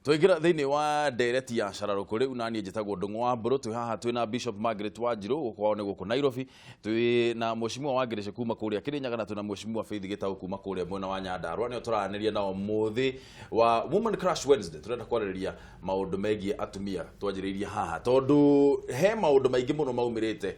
Twigira thiini wa ndereti ya Shararoko riu nani njitagwo Ndung'u wa Mburu twi haha twina Bishop Margaret Wanjiru kwao ni guku Nairobi twi na Mheshimiwa wa Ngereshe kuma kuria Kirinyaga na tuna Mheshimiwa Faith Gitau kuma kuria mwena wa Nyandarua nio turaniria nao muthi wa Woman Crush Wednesday turenda kwariria maundu megie atumia twanjiriria haha tondu he maundu maingi muno maumirite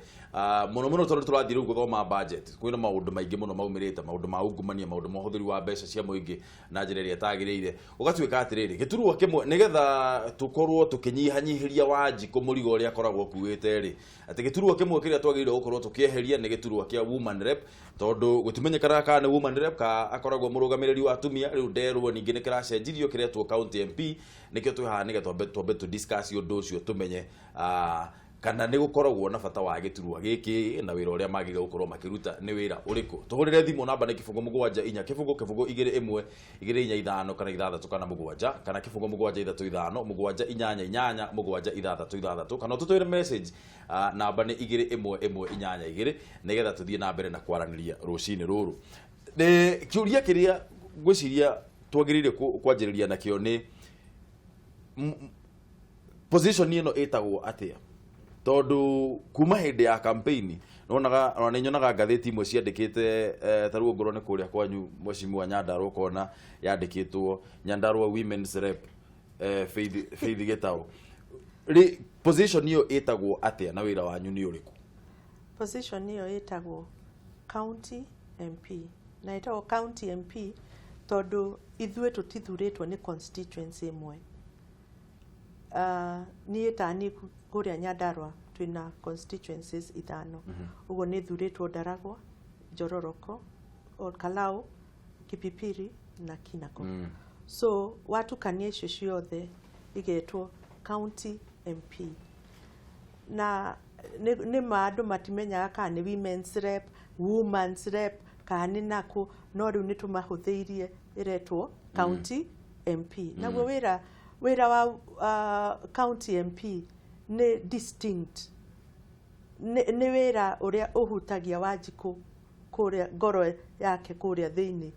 muno tondu turathii riu guthoma budget kwina maundu maingi muno maumirite maundu ma ungumania maundu ma uthuri wa mbeca cia muingi na njira iria tagirire ugatwika atiriri giturwa kimwe nigetha tukorwo tukinyihanyihiria Wanjiku murigo uria akoragwo kuite ri ati giturwa kimwe kiria twagirire gukorwo tukieheria ni giturwa kia woman rep tondu gutimenyekana kana ni woman rep ka akoragwo murugamiriri wa atumia riu nderwo ningi ni kiracenjirio kiretwo county MP nikio twi haha nigetha twambe tu discuss undu ucio tumenye kana ni gukoragwo na bata wa giturwa giki na wira uria magire gukorwo makiruta ni wira uriku tuhurire thimu namba ni kifungo mugwanja inya kifungo igire imwe igire inya ithano kana ithathatu kana mugwanja kana kifungo mugwanja ithatu ithano mugwanja inyanya inyanya mugwanja ithathatu ithathatu kana tutwire message namba ni igire imwe inyanya igire nigetha tuthie na mbere na kwaraniria rucini ruru ni kiuria kiria gwiciria twagirire kwanjiriria nakio ni position ino etagwo atia tondu kuma hindi ya campaign nonaga nyonaga ngatheti imwe ciandikite taruo ngoro ni kuria kwanyu Mheshimiwa Nyandarua kona yandikitwo Nyandarua Women's Rep Faith Gitau position iyo etagwo atia na wira wanyu ni uriku position iyo etagwo county MP na etagwo county MP tondu ithue tutithuritwo ni constituency imwe ni etani kuria Nyandarua twina constituencies ithano ugo ni thuritwo Ndaragwa Njororoko Kalau Kipipiri na Kinako so watu kanie icio ciothe igetwo county MP na ni maandu matimenyaga kana ni women's rep woman's rep kana nako no riu ni tumahutheirie iretwo county MP naguo wira wa county MP ni distinct ni wira uria uhutagia Wanjiku kuria ngoro yake kuria thiini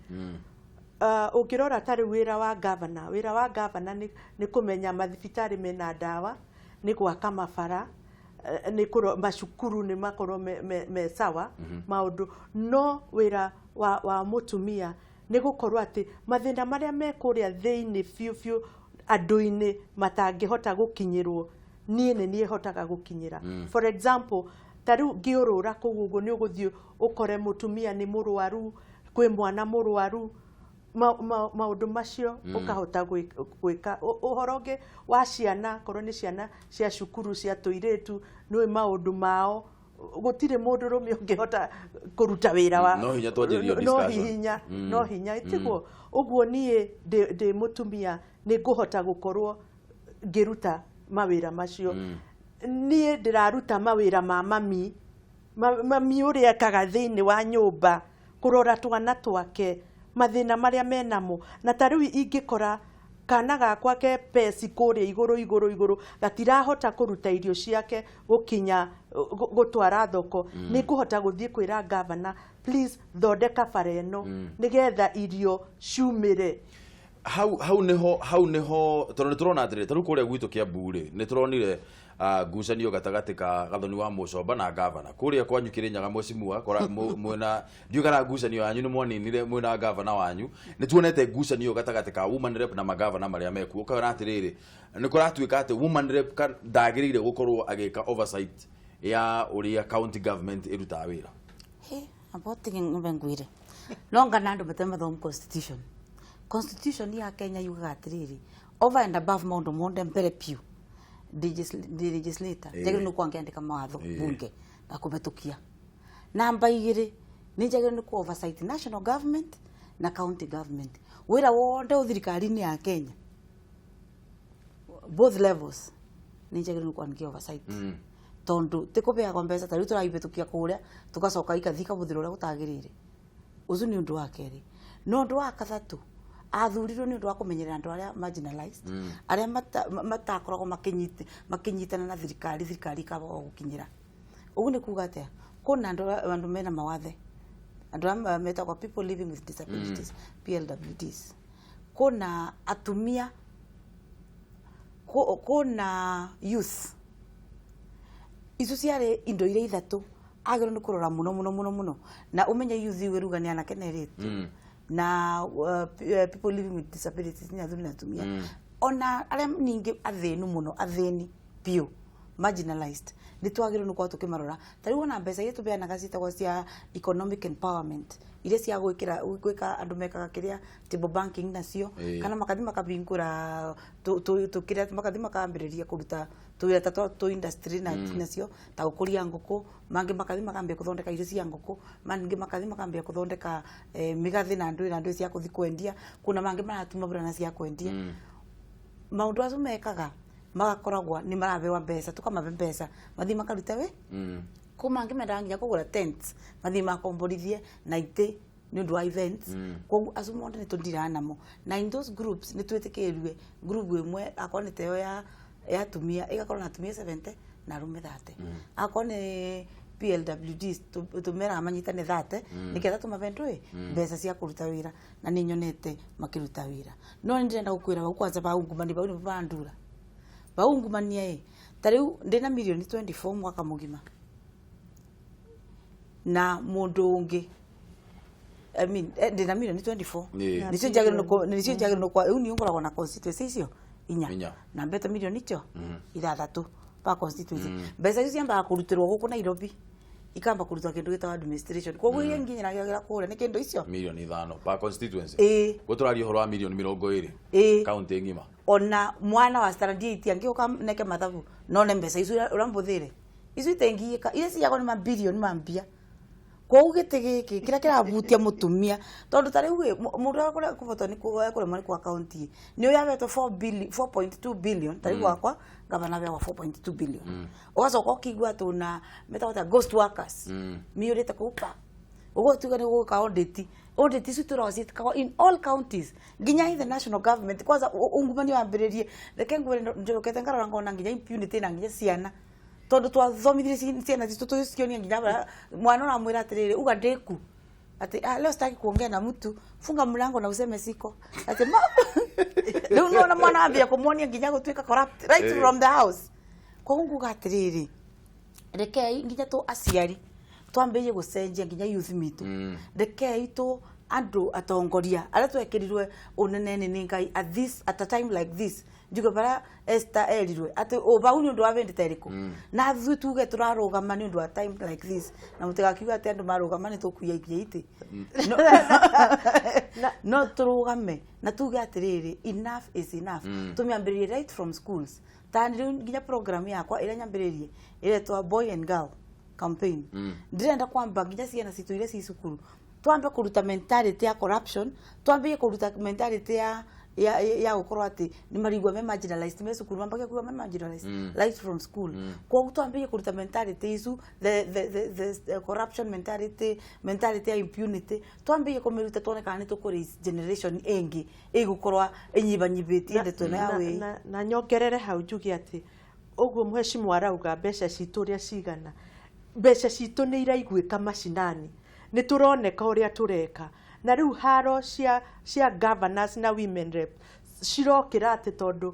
ukirora tari wira wa governor ni kumenya mathibitari mena dawa ni gwaka mabara ni mashukuru ni makorwo me sawa maundu no wira wa mutumia ni gukorwo ati mathina maria me kuria thiini fiu andu-ini matangihota gukinyirwo nie hotaga gukinyira for example taru giurura kugugo ni uguthio ukore mutumia ni murwaru kwi mwana murwaru maundu macio ukahota gwika uhoroge wa ciana korwo ni ciana cia cukuru cia tuiretu ni maundu mao gutire mundu rumi ungihota kuruta wira wa no hinya twanjirio discussion no hinya itiguo uguo nie de mutumia ni guhota gukorwo giruta mawira macio nie ndiraruta mawira ma mami uria kaga thiini wa nyumba kurora twana twake mathina maria menamo na tariu ingikora kana gakwa ke pesi kuria iguru gatirahota kuruta irio ciake gukinya gutwara thoko ni kuhota guthie kwira governor please thondeka fareno nigetha irio ciumire hau neho tondu turona atire taru kuria gwitu Kiambu ri ni turonire ngucanio gatagati ka Gathoni wa Mucomba na governor kuria kwanyu Kirinyaga Mheshimiwa mwena ndiugara ngucanio yanyu ni mwaninire mwena governor wanyu ni tuonete ngucanio gatagati ka woman rep na magavana maria meku ukara atiriri ni kuratuika ati woman rep ndagirire gukorwo agika oversight ya uria county government iruta wira about ngwire longa nando matemathom constitution ya Kenya yuga atiriri over and above maundu monde mbere piu legislator jagire no kwangiandika mawatho bunge na kumetukia namba 2 ni jagire no oversight national government na county government wira wonde uthirikari ni ya Kenya both levels ni jagire no kwangia oversight tondu tikubea mbeca tari turaibetukia kuria tugacoka ikathika buthiro uria gutagirire uzu ni undu wa keri no undu wa kathatu athurirwo ni undu wa kumenyerera andu aria marginalized aria matakoragwo makinyitana na thirikari kaba gukinyira ugu ni kuga atia kuna andu mena mawathe andu metagwo people living with disabilities PLWDs kuna atumia kuna youth isu ciarä indo iria ithatu agä nä kå rora muno na umenye youth wiruga nä anake na airĩtu na people living with disabilities ni athuri na atumia ona aria ningi athĩnu muno athĩni biũ marginalized ni twagĩrĩirwo nĩ gũkorwo tũkĩmarora ta rĩu ona mbeca iria tũbeanaga ciĩtagwo cia economic empowerment iria cia gwĩka andũ mekaga kĩrĩa table banking nacio kana makathi makabingũra kĩrĩa makathi makambĩrĩria kũruta tũwĩra ta tũ industry nacio ta gũkũria ngũkũ mangĩ makathi makambia gũthondeka irio cia ngũkũ mangĩ makathi makambia gũthondeka mĩgathĩ na ndũĩ cia kũthi kwendia kuna mangĩ maratuma burana cia kwendia maũndũ acio mekaga magakoragwo ni marabewa mbeca tukamabe mbeca mathi makaruta we ko mangĩ mendaga nginya kũgũra tents mathi makomborithie na itĩ ni ũndũ wa events koguo acio mothe nĩ tũndirana namo na in those groups nĩ twĩtĩkĩrĩirwe group ĩmwe akorwo nĩ teo ya atumia ĩgakorwo na atumia 70 na arũme 30 akorwo nĩ PLWDs tumera manyitane 30 nigetha tumabe ndũĩ mbeca cia kũruta wĩra na nĩ nyonete makĩruta wĩra no nĩndĩrenda gũkwĩra bau kwanza baungumani bau nĩ bandura baungumania ta rĩu ndĩna milioni 24 mwaka mũgima na mũndũ ũngĩ I mean ndĩna milioni 24 nĩcio njagĩrĩirwo kwa rĩu nĩ ũkoragwo na constituency icio inya na mbeta milioni icio ithathatũ pa constituency mbeca icio ciambaga kũrutĩrwo gũkũ Nairobi ikamba kũrutwo kĩndũ gĩtagwo administration koguo iria nginyagĩra kũrĩa nĩ kĩndũ icio milioni 5 pa constituency gũtũraria ũhoro wa milioni 20 county ngima ona mwana wa standard 8 angĩoka neke mathabu none mbeca icio ũrambũthĩre icio itengiĩka iria ciagwo nĩ mabilioni mambia koguo gĩtĩ gĩkĩ kĩrĩa kĩrabutia mũtumia tondũ ta rĩu mũndũ ũrĩa kũbotwo nĩ kũremwo nĩ kwa county nĩ ũyabetwo 4.2 billion ta rĩu wakwa gavana bewa 4.2 billion ũgacoka ũkigua tũna metagwo ghost workers mĩũrĩte kũupa ũguo tuga nĩ gũka audit icio tũraciĩkaga in all counties nginya the national government kwanza ungumani wambĩrĩrie reke ngwĩre njũkĩte ngarora ngona nginya impunity na nginya ciana tondu twathomithirie ciana citũ tũcionia nginya mwana ũramwĩra atĩrĩrĩ uga ndĩku ati leo sitaki kuongea na mtu funga mlango na useme siko ati leo unaona mwana ambia kumuonia nginya gũtuĩka corrupt right from the house kwa nguga atĩrĩrĩ reke nginya tu aciari twambĩrĩrie gũcenjia nginya youth mitũ reke itu andũ atongoria arĩa twekĩrirwe ũnenene nĩ Ngai at a time like this njuge bara Esther erirwe ati bau nĩ ũndũ wa vendete rĩkũ na thuĩ tuge tũrarũgama nĩ ũndũ wa time like this na mũtigakiuga atĩ andũ marũgama nĩ tũkuia ikia itĩ no tũrũgame na tuge atĩrĩrĩ enough is enough tũmĩambĩrĩrie right from schools ta nginya program yakwa ĩrĩa nyambĩrĩrie ĩretwa boy and girl campaign ndĩrenda kwamba nginya ciana citũ iria ci cukuru twambe kũruta mentality ya corruption twambe kũruta mentality ya gũkorwo atĩ nĩ marigwa me marginalized me cukuru mambage kuwa me marginalized right from school kwa twambe kũruta mentality isu the corruption mentality ya impunity twambe kũmĩruta tuone kana nĩ tũkũrĩ generation ĩngĩ ĩgũkorwo ĩnyibanyibĩtie ndeto na nyongerere hau njuge atĩ ũguo mheshimiwa arauga mbeca citũ ũrĩa cigana mbeca citũ nĩ iraiguĩka mashinani nĩ tũroneka ũrĩa tũreka na rĩu haro cia governors na women rep cirokĩra atĩ tondũ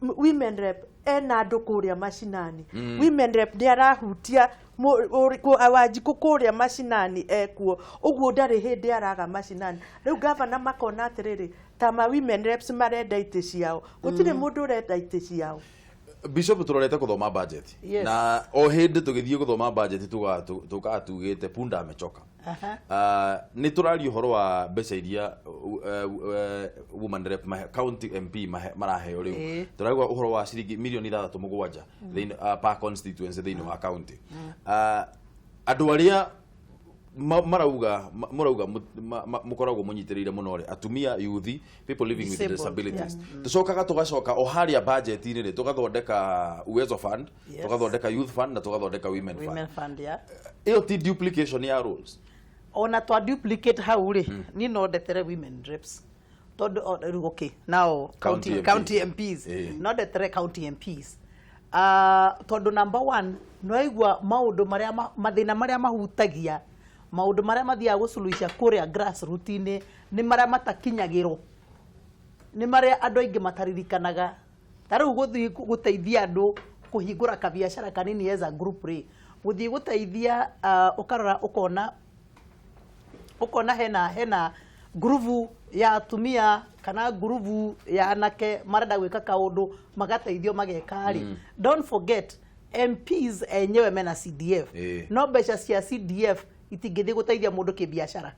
women rep ena andũ kũrĩa mashinani women rep nĩ arahutia Wanjikũ kũrĩa mashinani ekuo ũguo ndarĩ hĩndĩ araga mashinani rĩu governor makona atĩrĩrĩ ta ma women reps marenda itĩ ciao gũtirĩ mũndũ ũrenda itĩ ciao Bishop turorete kuthoma budget na o hindi tugithie kuthoma budget tugatugite punda amechoka ni turari uhoro wa mbeca iria woman rep county MP maraheo riu turagwa uhoro wa ciringi milioni 3.7 per constituency thĩinĩ wa county andu aria marauga mukoragwo munyitirĩire muno atumia youth people living with disabilities tucokaga tugacoka o haria budget ini ri tugathondeka uwezo fund tugathondeka youth fund na tugathondeka women fund iyo ti duplication ya roles ona twa duplicate hau ri ni no ndetere women reps tondu okay now county MPs no ndetere county MPs tondu number 1 no igwa maundu maria mathina maria mahutagia maundu maria mathia gũsuluhisha kũrĩa grassroots-inĩ nĩ maria matakinyagĩrwo nĩ maria andũ aingĩ mataririkanaga tariu guthi guteithia andu kuhingura kabiashara kanini as a group ri guthi guteithia ukarora ukona hena groove ya atumia kana groove ya anake marenda gwika kaundu magateithio magekari. Don't forget MPs enyewe mena CDF no mbeca cia CDF itingithi guteithia mundu kibiashara,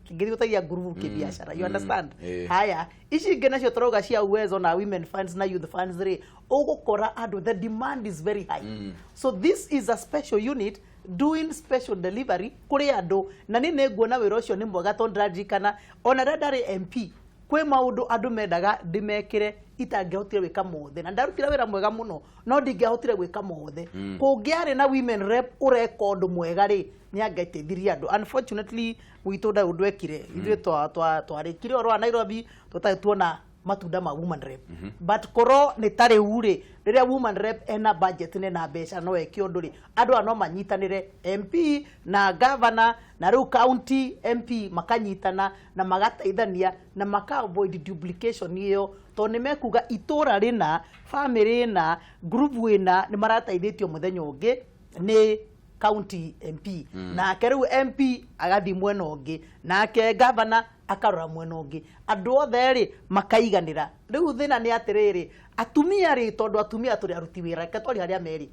tingithi guteithia groove kibiashara, you understand? Haya ici ingi nacio turoga cia uwezo na women funds na youth funds ri ugukora andu the demand is very high. So this is a special unit doing special delivery kuri andu na ni nguona wira ucio ni mwega to ndirajikana ona ndari MP kwe maundu andu mendaga ndimekire itangihotire gwika mothe na ndarutira wira mwega muno no ndingihotire gwika mothe kungiari na women rep ureka undu mwega ri ni angeteithiria andu. Unfortunately witu nda undu ekire ithuĩ twarikire oro wa Nairobi tutari tuona matunda ma woman rep but koro ni tari ure riria woman rep ena budget ne na mbeca no eke undu ri andu ano manyitanire MP na governor na riu county MP makanyitana na magateithania na maka avoid duplication iyo to ni mekuga itura rina family na group wina ni marateithitio muthenya ungi ni county MP na keru MP agathi mwena ungi na ke governor akarora mwena ungi andu othe ri makaiganira. Riu thina ni atiriri atumia ri tondu atumia turi aruti wira ke twari haria meri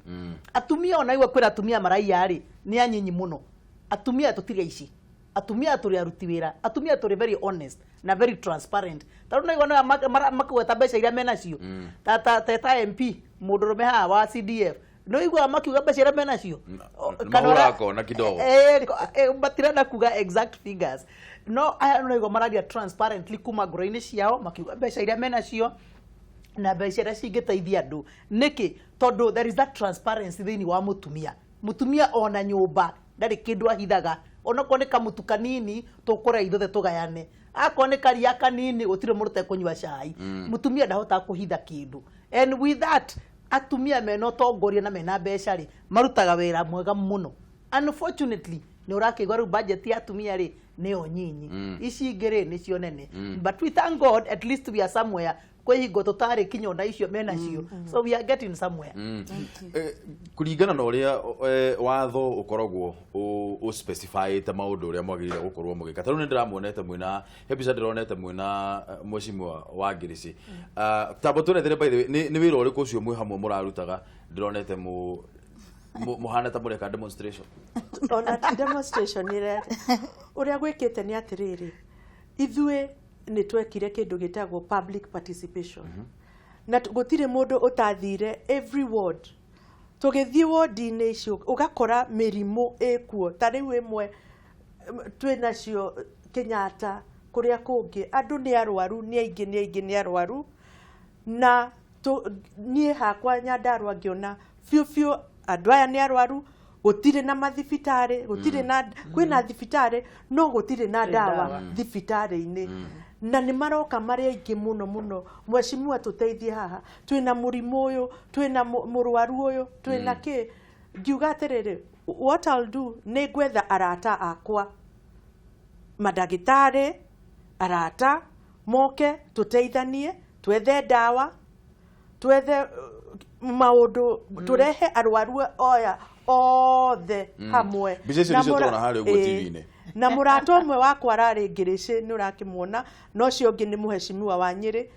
atumia ona igwe kwira atumia maraiya ri ni anyinyi muno atumia tutire ici atumia turi aruti wira atumia turi very honest na very transparent taru na igwe makuweta mbeca iria mena cio ta MP mundurume ha wa CDF no igwa makiuga mbeca iria mena cio kanora na kidogo batirenda kuga exact figures no no igwa maradia transparently kuma ngoro-ini ciao makiuga mbeca iria mena cio na mbeca iria cingiteithia andu niki tondu there is that transparency thini wa mutumia ona nyumba ndari kindu ahithaga ona ko ni kamutu kanini tukura ithuothe tugayane ako ni karia kanini gutire murute kunywa cai mutumia ndahota kuhitha kindu and with that atumia meno tongoria na mena mbeca ri marutaga wira mwega muno. Unfortunately ni urakigwa ru budget ya atumia ri ni onyinyi ici ingiri ni cio nene but we thank God at least we are somewhere kwe hingo tutari kinyonda icio mena cio so we are getting somewhere. Kuringana na uria watho ukoragwo o specify ta maundu uria mwagirire gukorwo mugika taru ni ndiramuonete mwina episode ndironete mwina Mheshimiwa wa Ngirici tabo tunethere by the way ni wira uriku ucio mwe hamwe murarutaga ndironete muhana ta mureka demonstration ona demonstration ire uria gwikite ni atiriri ithuĩ ni twekire kindu gitagwo public participation na gutire mundu utathire every ward tugithie ward-ini icio ugakora mirimo ekuo tariu imwe twina cio Kenyatta kuria kungi andu ni arwaru ni aingi arwaru na nie hakwa Nyandarua ngiona fiu andu aya ni arwaru gutire na mathibitari gutire na kwina thibitari no gutire na dawa thibitari-ini na ni maroka mari aingi muno Mheshimiwa tuteithie haha twina murimu uyu twina murwaru uyu twina ki ngiuga atiriri what I'll do ni gwetha arata akwa madagitari arata moke tuteithanie twethe dawa twethe maundu turehe arwaru oya othe hamwe na murata umwe wakwa arari Ngirici ni urakimuona no cio ungi ni Mheshimiwa wa Nyeri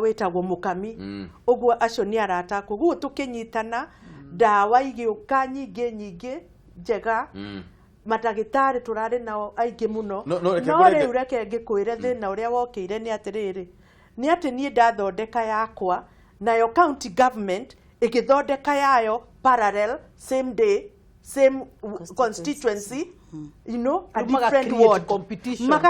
witagwo Mukami uguo acio ni arata kuguo tukinyitana dawa igiuka nyingi njega madagitari turari nao aingi muno no riu reke ngikwire thina uria wokire ni atiriri ni ati nie ndathondeka yakwa nayo county government igithondeka yayo parallel same day same constituency you know a different ward competition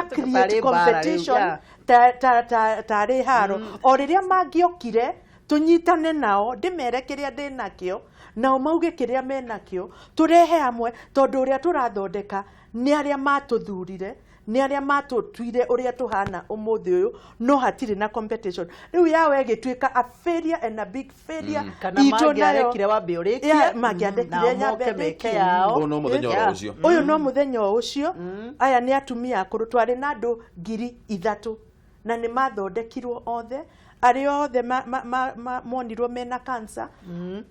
tari haro o riria mangiokire tunyitane nao ndimere kiria ndinakio nao mauge kiria menakio turehe hamwe tondu uria turathondeka ni aria matuthurire ni aria matutwire uria tuhana umuthi uyu no hatire na competition riu yawe gitwika a failure and a big failure kana mangiarekire wambe urikie mangiandekire nyambe meke yao uyu no muthenya ucio uyu no muthenya ucio aya ni atumia akuru twari na andu 3,000 na ni mathondekirwo othe ari othe monirwo mena cancer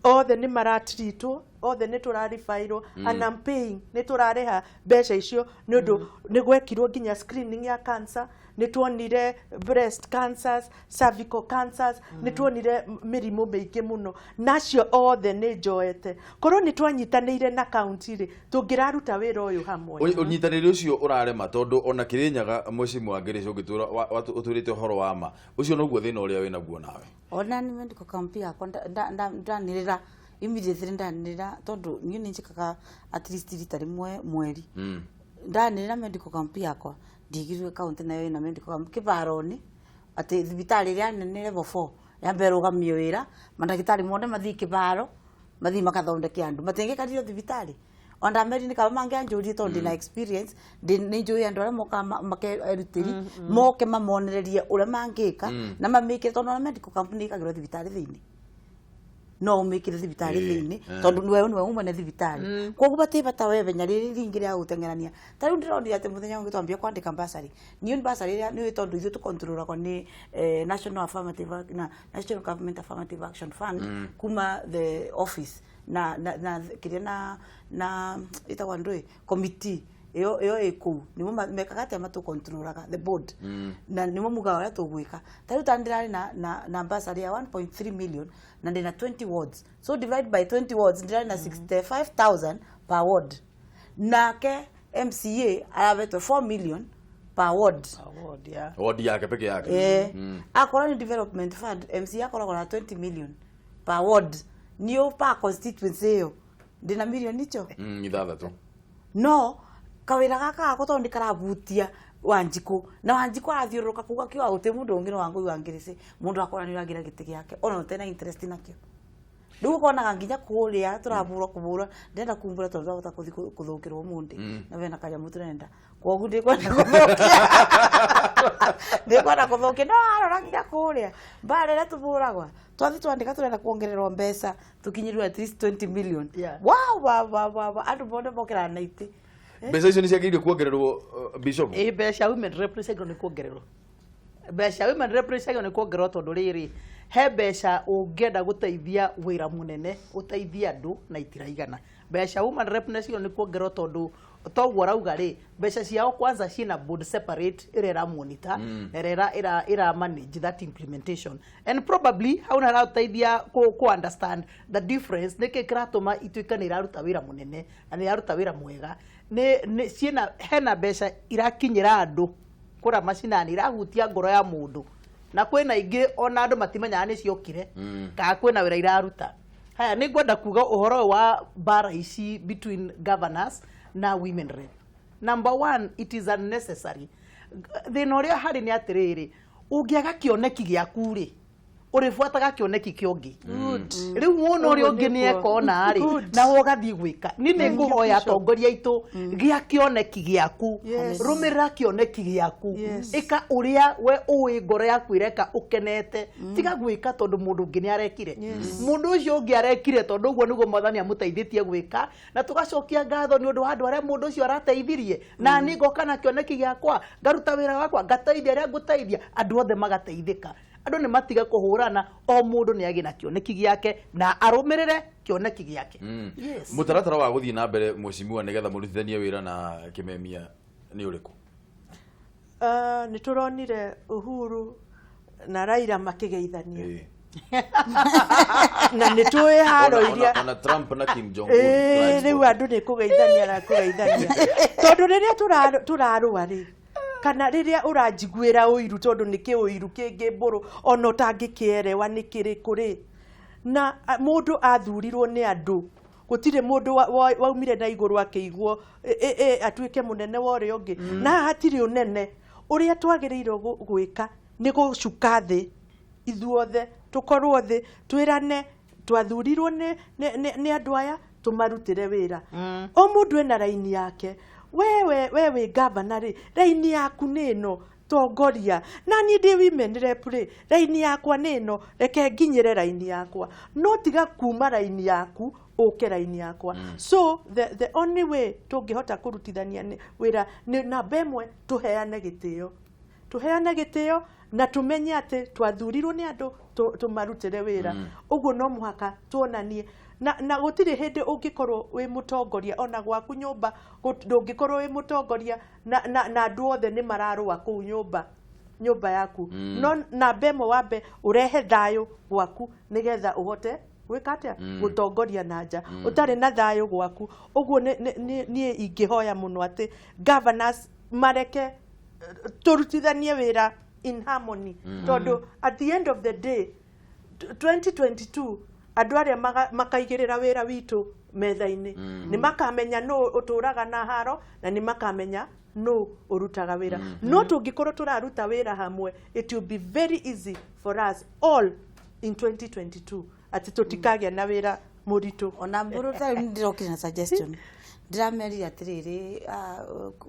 othe ni maratritwo othe ni turarifairwo and I'm paying ni turareha mbeca icio ni undu ni gwekirwo nginya screening ya cancer ni tuonire breast cancers, cervical cancers, ni tuonire mirimu meingi muno nacio othe ni njoete korwo ni twanyitanire na county ri tungiraruta wira uyu hamwe unyitanire ucio urarema tondu ona Kirinyaga mucimu wa Ngereche ungitura uturite horo wa ma ucio noguo thina uria wina guo nawe ona ni medical camp yakwa ndanirira immediately ndanirira tondu niu ni njikaga at least rita rimwe mweri ndanirira medical camp yakwa ndigirwe county nayo ina medical camp kibaroni ati thibitari ria nene level 4 yamberugamio wira mandagitari mone mathi kibaro mathi makathondeke andu matengekario thibitari onda meri ni kama mangianjurie tondu na experience ni njui andu aria moka makerutiri moke mamonererie uria mangika na mamike tondu na medical company ikagirwo thibitari thiini no mikire thibitari thiini tondu niwe umwe thibitari koguo batibata wewe nya riri ringi ria gutengerania tariu ndironi ati muthenya ungi twambia kwandika basari ni basari ria ni tondu ithu tukontrolagwo ni National Government Affirmative Action Fund kuma the office na kiria na itagwa ndui committee yo eku nimo mekagate amatu controlaga the board na nimo mugawa ya tugwika tariu tandirari na basari ya 1.3 million na ndina 20 wards so divide by 20 wards ndirari na 65,000 per ward nake MCA aravetwe 4 million per ward ward yake peke yake akora ni development fund MCA akora na 20 million per ward niyo pa constituency yo ndina million icho ithathatũ no kawira gaka akoto ndikarabutia Wanjiku na Wanjiku athiuruka kuga kiwa uti mundu ungino wangu wangirisi mundu akora ni rangira giti yake ona utena interest nakio ndugo kona nginya kuria turabura kubura ndenda kumbura tondu gota kuthukirwo mundi na wena kanya mutu nenda kogu ndikwenda kuthukia ndikwenda kuthukia no arora nginya kuria mbarere tuburagwa twathi twandika turenda kuongererwa mbeca tukinyirwe at least 20 million wow andu bonde bokera na iti mbeca icio ni ciagiririo kuongererwo bishop mbeca women representative ni kuongererwo mbeca women representative ni kuongererwo tondu riri he mbeca ungenda guteithia wira munene uteithia andu na itiraigana mbeca women representative ni kuongererwo tondu toguo rauga ri mbeca ciao kwanza ciina board separate ira monitor ira manage that implementation and probably how na rateithia ku understand the difference niki kiratuma ituikane iraruta wira munene na iraruta wira mwega ni ciina hena mbeca irakinyira andu kura macinani irahutia ngoro ya mundu na kwina ingi ona andu matimenyaga ni ciokire ka kwina wira iraruta haya ni ngwenda kuga uhoro wa bara ici between governors na women rep. Number one, it is unnecessary. Thina uria hari ni atiriri ungiaga kioneki giaku ri urifuataga kioneki kiongi riu muno uri ungi ni ekona ari na wogathi gwika ni nguhoya atongoria itu gia kioneki giaku rumirira kioneki giaku ika uria we uwi ngoro yaku ireka ukenete tiga gwika tondu mundu ungi ni arekire mundu ucio ungi arekire tondu uguo niguo mwathani amuteithĩtie gwika na tugacokia ngatho ni undu wa andu aria mundu ucio arateithirie na ni ngoka na kioneki giakwa ngaruta wira wakwa ngateithia aria nguteithia andu othe magateithika andu ni matiga kuhurana o mundu ni agina kioneki giake na arumirire kioneki giake yes mutaratara wa guthii na mbere mucimua nigetha murutithanie wira na kimemia ni uriku ni turonire Uhuru na Raila makigeithania na ni tuwe haro iria na Trump na Kim Jong Un riu andu ni kugeithania tondu riria turarua ri kana riria uranjiguira uiru tondu niki uiru kingi mburu ona utangikierewa nikiriku ri na mundu athurirwo ni andu gutire mundu waumire na iguru akeigwo atuike munene wore ungi na hatiri unene uria twagirirwo gwika ni gucuka thi ithuothe tukorwo thi twirane twathurirwo ni andu aya tumarutire wira o mundu ena raini yake wewe governor ri raini yaku nino tongoria na ni ndi women rep ri raini yakwa nino reke nginyire raini yakwa no tiga kuma raini yaku uke raini yakwa so the only way tungihota kurutithania wira ni namba imwe tuheane gitio na tumenye ati twathurirwo ni andu tumarutire wira uguo no muhaka tuonanie na gutiri hindi ungikorwo wi mutongoria ona gwaku nyumba ndungikorwo wi mutongoria na andu othe ni mararua kuu nyumba yaku no na bemo wambe urehe thayo gwaku nigetha uhote gwikatia gutongoria na nja utari na thayo gwaku uguo ni ingihoya muno ati governors mareke turutithanie wira in harmony tondu at the end of the day 2022 andu aria makaigirira wira witu metha-ini ni makamenya no uturaga na haro na ni makamenya no urutaga wira no tungikorwo turaruta wira hamwe it will be very easy for us all in 2022 ati tutikagia na wira muritu ona muruta ndirokira na suggestion ndiramerira atiriri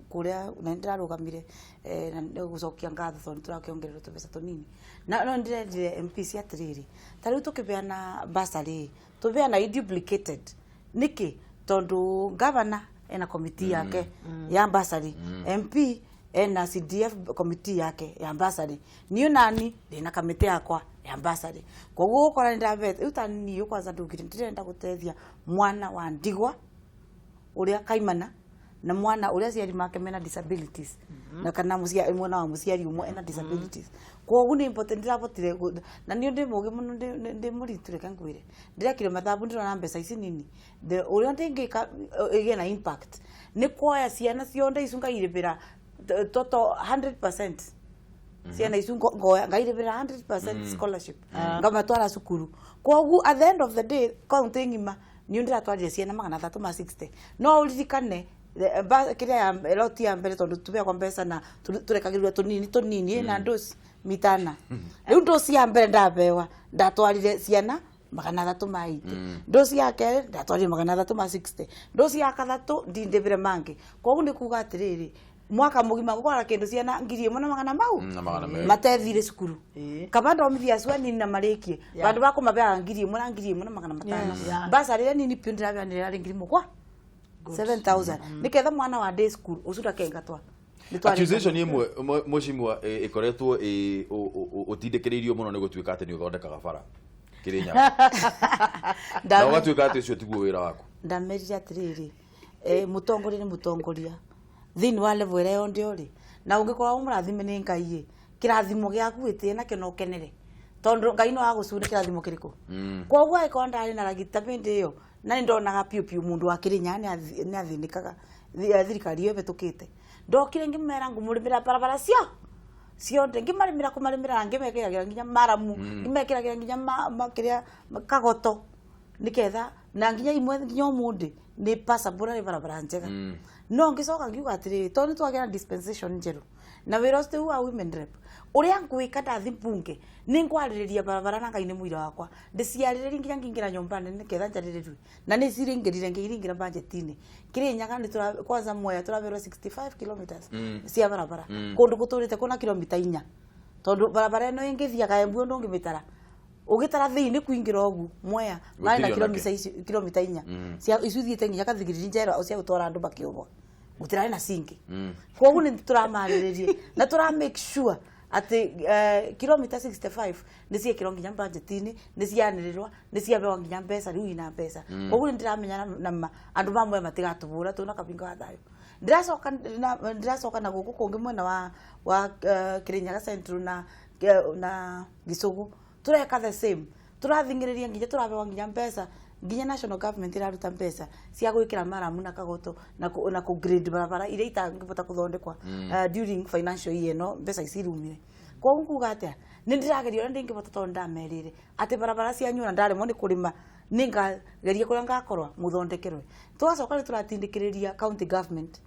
kuria na ndirarugamire na gucokia ngatho tondu turakiongerera tubesa tunini na no ndirendire MPs atiriri tariu tukibeana basari tubeana duplicated niki tondu governor ena committee yake ya basari MP ena CDF committee yake ya basari niyo nani ndina committee yakwa ya basari koguo ukora ndabete utani ukwaza ndugire ndirenda gutethia mwana wa ndigwa uria kaimana na mwana uria ciari make mena disabilities na kana mwana wa muciari umwe ena disabilities koguo ni important ndirabotire na ni ndi muge muno ndi muriture kangwire ndirekire mathabu ndirona mbeca ici nini uria ndingika ige na impact ni kuoya ciana cionde icunga iribira toto 100% ciana icunga ngoya ngairibira 100% scholarship ngamatwara cukuru koguo at the end of the day county ngima ni ndiratwarire ciana 360 no uririkane kiria ya loti ya mbere tondu tubea kwa mbeca na turekagirwa tunini na ndosi mitana riu ndosi ya mbere ndabewa ndatwarire ciana 380 ndosi yake ndatwarire 360 ndosi ya kathatu ndindebire mangi koguo ni kuga atiriri mwaka mugima gukora kindu ciana 1,000 mau matethire cukuru kabanda omithia swani na marikie bandu bakumabea 1,000 basa rire nini pio ndirabeanira ringi mukwa 7,000 niketha mwana wa day school ucura kengatwa accusation imwe mushimwa ikoretwo utindikiririo muno ni gutuika ati ni uthondekaga bara Kirinya na watuika ati ucio tiguo wira waku ndamerira atiriri mutongoria ni mutongoria thini wa level ire yondi uri na ungikorwa umurathime ni Ngai kirathimo giaku itie na kino kenere tondu Ngai no agucuri kirathimo kiriku koguo aikorwa ndari na ragita bindi iyo na ndonaga piu mundu wa Kirinya ni athinikaga thirikari yo betukite ndokire ngimera ngumurimira barabara cionde ngimarimira kumarimira ngimekiragira nginya maramu ngimekiragira nginya makiria kagoto niketha na nginya imwe nginya umundi ni passable barabara njega no ngicoka ngiuga atiri tondu twagera dispensation njeru na wiroste wa women rep uria ngwika ndathi bunge ni ngwaririria barabara na Ngai ni muira wakwa ndiciaririria nginya ngingira nyumba nene ketha njaririri na ni ciringirire ngiringira budgetini Kirinyaga ni kwanza Mwea turaberwa 65 kilometers cia barabara kundu guturite kuna kilomita 4 tondu barabara ino ingithia kaembu ndungimitara ugitara thini kuingira ogu Mwea mai na kilomita 4 cia icuthiite nginya kathigiriri njera cia gutora andu bakiubwa gutira na singi koguo ni turamariririe na tura make sure ati kilomita 65 ni cia kiro nginya budgetini ni cianirirwa ni ciabewa nginya mbeca riu ina mbeca koguo ndiramenya na andu bamwe matigatubura tuna kabinga wa thayo ndiracoka na guku kungi mwena wa Kirinyaga Central na Gisugu tureka the same turathingiriria nginya turabewa nginya mbeca nginya national government iraruta mbeca cia gwikira maramu na kagoto na ku grade barabara iria itangibota kuthondekwa during financial year no mbeca icirumire koguo kuga atia ni ndirageria ndingibota tondu ndamerire ati barabara cia nyuna ndare mo ni kurima ningageria kuria ngakorwa muthondekerwe tugacoka turatindikiriria county government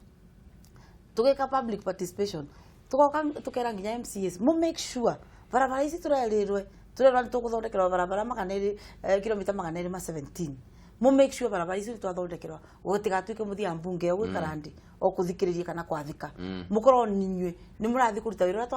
tugeka public participation tugoka tukera nginya MCS mu make sure barabara ici turerirwe turera tuguthondekerwa barabara maganeri kilomita 217 mu make sure barabara ici twathondekerwa gutigatuike muthia mbunge o gwikarandi o kuthikiriria kana kwathika mukorwo ninywe ni murathi kuruta wira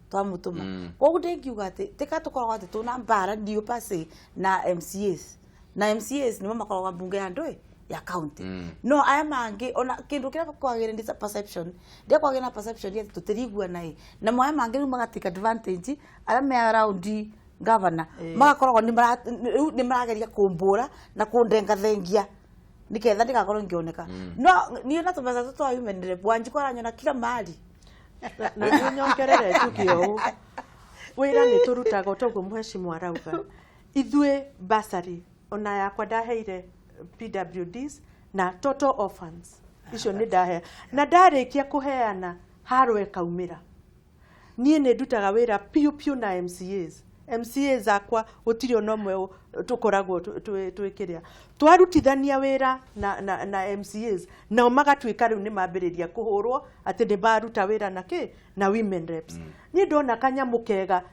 twamutuma koguo ndingiuga ati tika tukorwo ati tuna mbara ndio pase na MCS ni makorwo mbunge ya ndoi ya county no aya mangi ona kindu kira kwagire ndi perception ndia kwagire na perception ya tutirigua nai na moya mangi ru magatika advantage ara me around governor magakorwo ni marageria kumbura na kundenga thengia niketha ndigakorwo ngioneka no ni na tumeza tutwa human rep wanji kwa nyona kila mahali na nyongerere tukio wira ni turutaga togo mheshimiwa arauga ithue basari ona yakwa ndaheire PWDs na total orphans icio ni ndahe na ndarikia kuheana harwe kaumira nie ne ndutaga wira piu na MCAs akwa gutiri ono mwe tukoragwo twikiria twarutithania wira na MCAs na magatwika riu ni mambiriria kuhurwo ati ni baruta wira na na women reps ni ndona kanyamu kega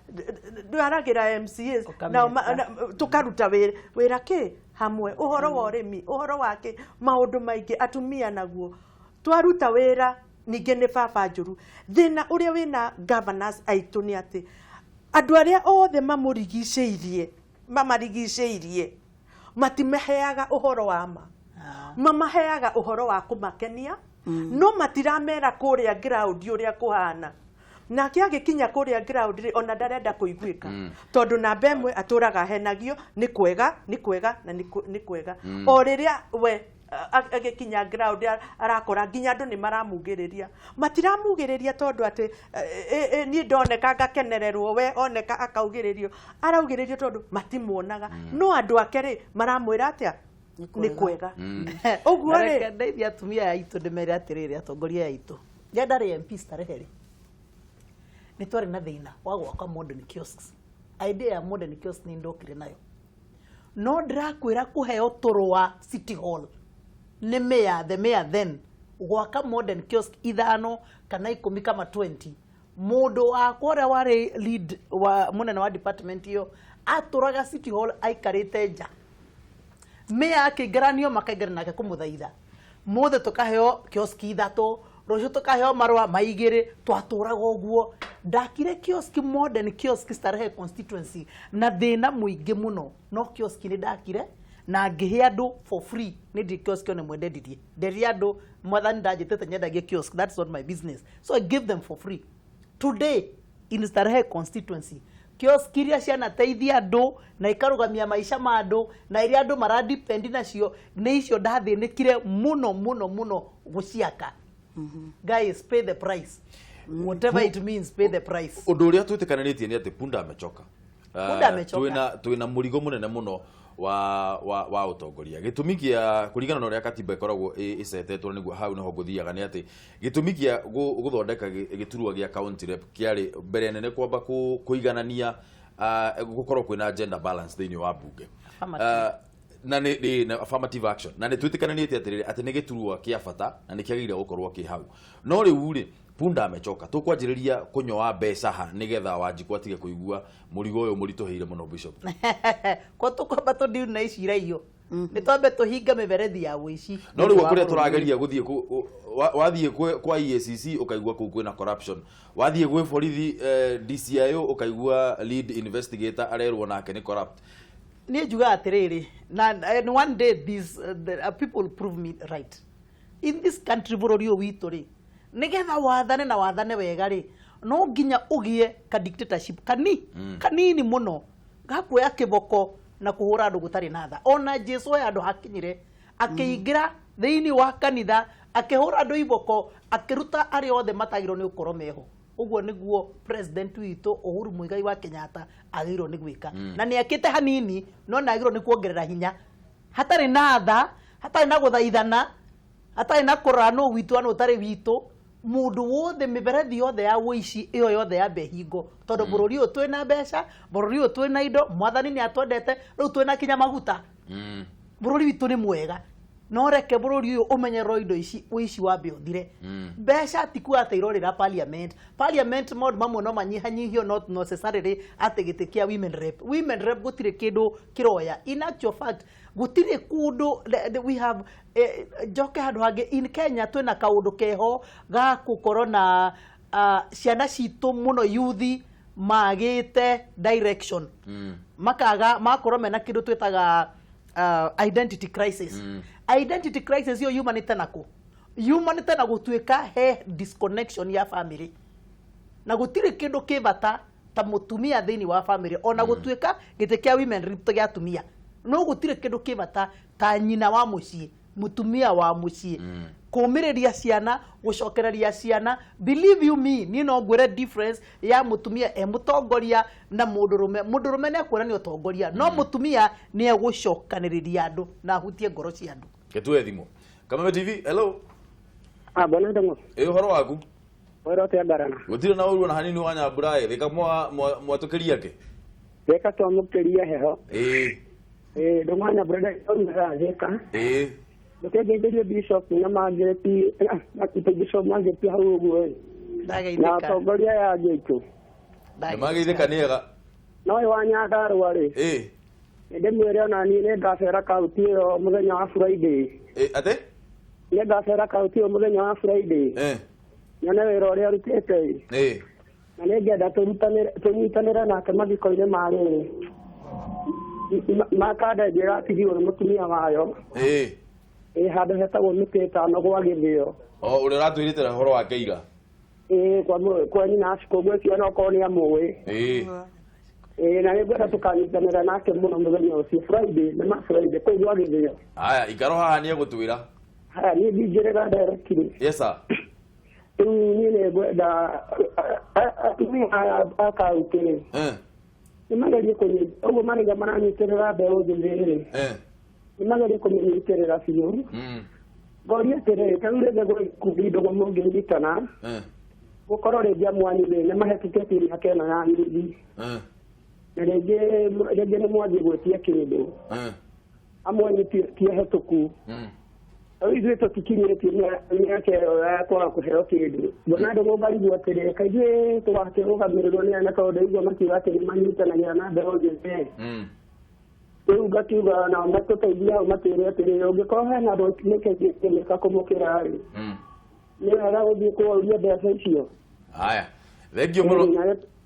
ndwaragira MCAs na tukaruta wira hamwe uhoro wa urimi uhoro wake maundu maingi atumia naguo twaruta wira ninge ni baba njuru thina uria wina governors aitu ni ati andu aria othe mamarigiceirie matimeheaga uhoro wa mamaheaga uhoro wa kumakenia no matiramera kuria ground uria kuhana na kiagikinya kuria ground ona ndarenda kuiguika tondu na bemwe aturaga henagio ni kwega na ni kwega o riria we agikinya ground arakora nginya andu ni maramugiriria matiramugiriria tondu ati ni ndoneka ngakenererwo we oneka akaugiririo araugiririo tondu matimuonaga no andu akeri maramwira atia ni kwega uguo ri ndeithia atumia aitu ndimere atiriri atongoria aitu ndari MP stareheri ni twari na thina wa gwaka modern kiosks idea ya modern kiosk ni ndokire nayo no ndirakwira kuheo toro wa City Hall ni the mayor then gwaka modern kiosk ithano kana 10 kama 20 mundu wa kwora wari lead wa munene wa department hiyo aturaga City Hall aikarite nja mayor akigeranio makaigera nake kumuthaitha mothe tukaheo kiosk ithatu rojo tukaheo marwa maigire twaturaga uguo ndakire kiosk modern kiosk Starehe constituency na thina muingi muno no kiosk ni ndakire na ngihe andu for free ni di kiosk one mwendedirie nderi andu mwathani ndajitete nyendagie kiosk that's not my business so I give them for free today in Starehe constituency kiosk iria ciana teithia andu na ikarugamia maisha ma andu na iria andu maradepend nacio ni icio ndathinikire muno guciaka guys pay the price whatever it means pay the price undu uria twitikananitie ni ati punda amechoka twina murigo munene muno wa utongoria gitumi kia kuringana na uria katiba ikoragwo icetetwo niguo hau naho nguthiaga ni ati gitumi kia guthondeka giturwa gia county rep kiari mbere nene kwamba kuiganania gukorwo kwina gender balance thiini wa bunge na ni affirmative action na ni twitikananitie ati ni giturwa kia bata na ni kiagire gukorwo ki hau no riu ri punda amechoka tukwanjiriria kunyoa mbeca ha nigetha Wanjiku atige kuigua murigo uyu murituhire muno Bishop ko tukwamba tundiu na icira iyo ni twambe tuhinga miberethi ya wici no riu kuria turageria guthie wathie kwa EACC ukaigua ku kwina corruption wathie gwe borithi DCIO ukaigua lead investigator arerwo nake ni corrupt ni juga atiriri na one day these people prove me right in this country burorio witu ri nigetha wathane wega ri no nginya ugie ka dictatorship kanini muno gakuoya kiboko na kuhura andu gutari natha ona Jesu andu hakinyire akiingira thiini wa kanitha akihura andu iboko akiruta ari othe matagiro ni ukoro meho uguo niguo president witu Uhuru Muigai wa Kenyatta agirwo ni gwika na ni akite hanini no nagirwo ni kuongerera hinya hatari natha hatari na guthaithana hatari na kurano witu anu tari witu mundu wothe miberethi yothe ya wici iyo yothe ya behingo tondu bururi uyu twina mbeca bururi uyu twina indo mwathani ni atwendete riu twina kinya maguta bururi witu ni mwega no reke bururi uyu umenyerwo indo ici wici wa mbeothire mbeca tiku ateirorira parliament mod mamwe no manyihanyihio not necessarily ategetikia women rep gutire kindu kiroya in actual fact gutire kundu we have joke handu hangi in Kenya twina kaundu keho ga gukorwo na ciana citu muno youth magite direction makaga makorwo mena kindu twitaga identity crisis. Identity crisis yo yumanite nako gutuika he disconnection ya family na gutire kindu kibata ta mutumia thini wa family ona gutuika gite kia women rip to atumia no gutire kindu kibata ta nyina wa mucii mutumia wa mucii kumiriria ciana gucokereria ciana. Believe you me, ni no ngwire difference ya mutumia mutongoria na mundurume ne kwira ni utongoria no mutumia ni egucokaniriria andu na hutie ngoro cia andu. Ketue thimo Kameme TV. Hello. Bwana Ndongo. Horo waku? Wero te ngarana. Gutire na uru na hanini wa Nyamburae thika mwatukiria ke? Thika twamukiria heho. Ndongo Nyamburae onera thika. Ndegetherie bishop na mageti bishop mageti hau uguo. Na tongoria ya gitu. Mageithika niega. No wa Nyandarua ri. Ndemwire ona ni ngacera kauti yo muthenya wa Friday. Ate? Ni ngacera kauti yo muthenya wa Friday. Nyone wira uria rutete. Na ni ngenda tunyitanira nake mathiko-ini marĩ makanda njĩra tigirwo nĩ mũtumia wayo. Handũ hetagwo mĩtĩ ĩtano gwa Gĩthĩo. Ũrĩa ũratwĩrĩte ũhoro wake ira? Kwa nyina cikũngũ ciana okorwo nĩ amũĩ. Na nĩ ngwenda tũkanyitanĩra nake mũno mũthenya ũcio Friday nĩ ma Friday kũu gwa Gĩthĩo. Haya, ikaro haha nĩ egũtwĩra. Haya, niĩ ndingĩrĩra directly. Yes sir. Rĩu niĩ nĩ ngwenda atumia a kaũntĩ nĩ magerie kũnyita ũguo marĩga maranyitĩrĩra mbeũ njĩthĩ nĩ magerie kũmĩnyitĩrĩra biũ. Ngoria atĩrĩrĩ, ta rĩu rĩngĩ gwĩkundindũgo mũngĩnyitana gũkorwo rĩngĩ amwanyu nĩ mahetũkĩtie mĩaka ĩno ya nuthu na rĩngĩ nĩ mwanjie gwĩtia kĩndũ amwanyu ti hĩtũku. Rĩu ithuĩ tũtikinyĩtie mĩaka ĩyo ya kwaga kũheo kĩndũ. Ngona andũ mobarigwo atĩrĩrĩ, kaingĩ tũgakĩrũgamĩrĩrwo nĩ ana tondũ igua makiuga atĩ nĩ manyitanagĩra na mbeũ njĩthĩ. Rĩu ngakiuga nao matũteithia hau matwĩre atĩrĩrĩ, ũngĩkorwo hena andũ mekĩka kũmũkĩra-rĩ nĩ wega gũthiĩ kũoria mbeca icio. Haya, thengio mũno.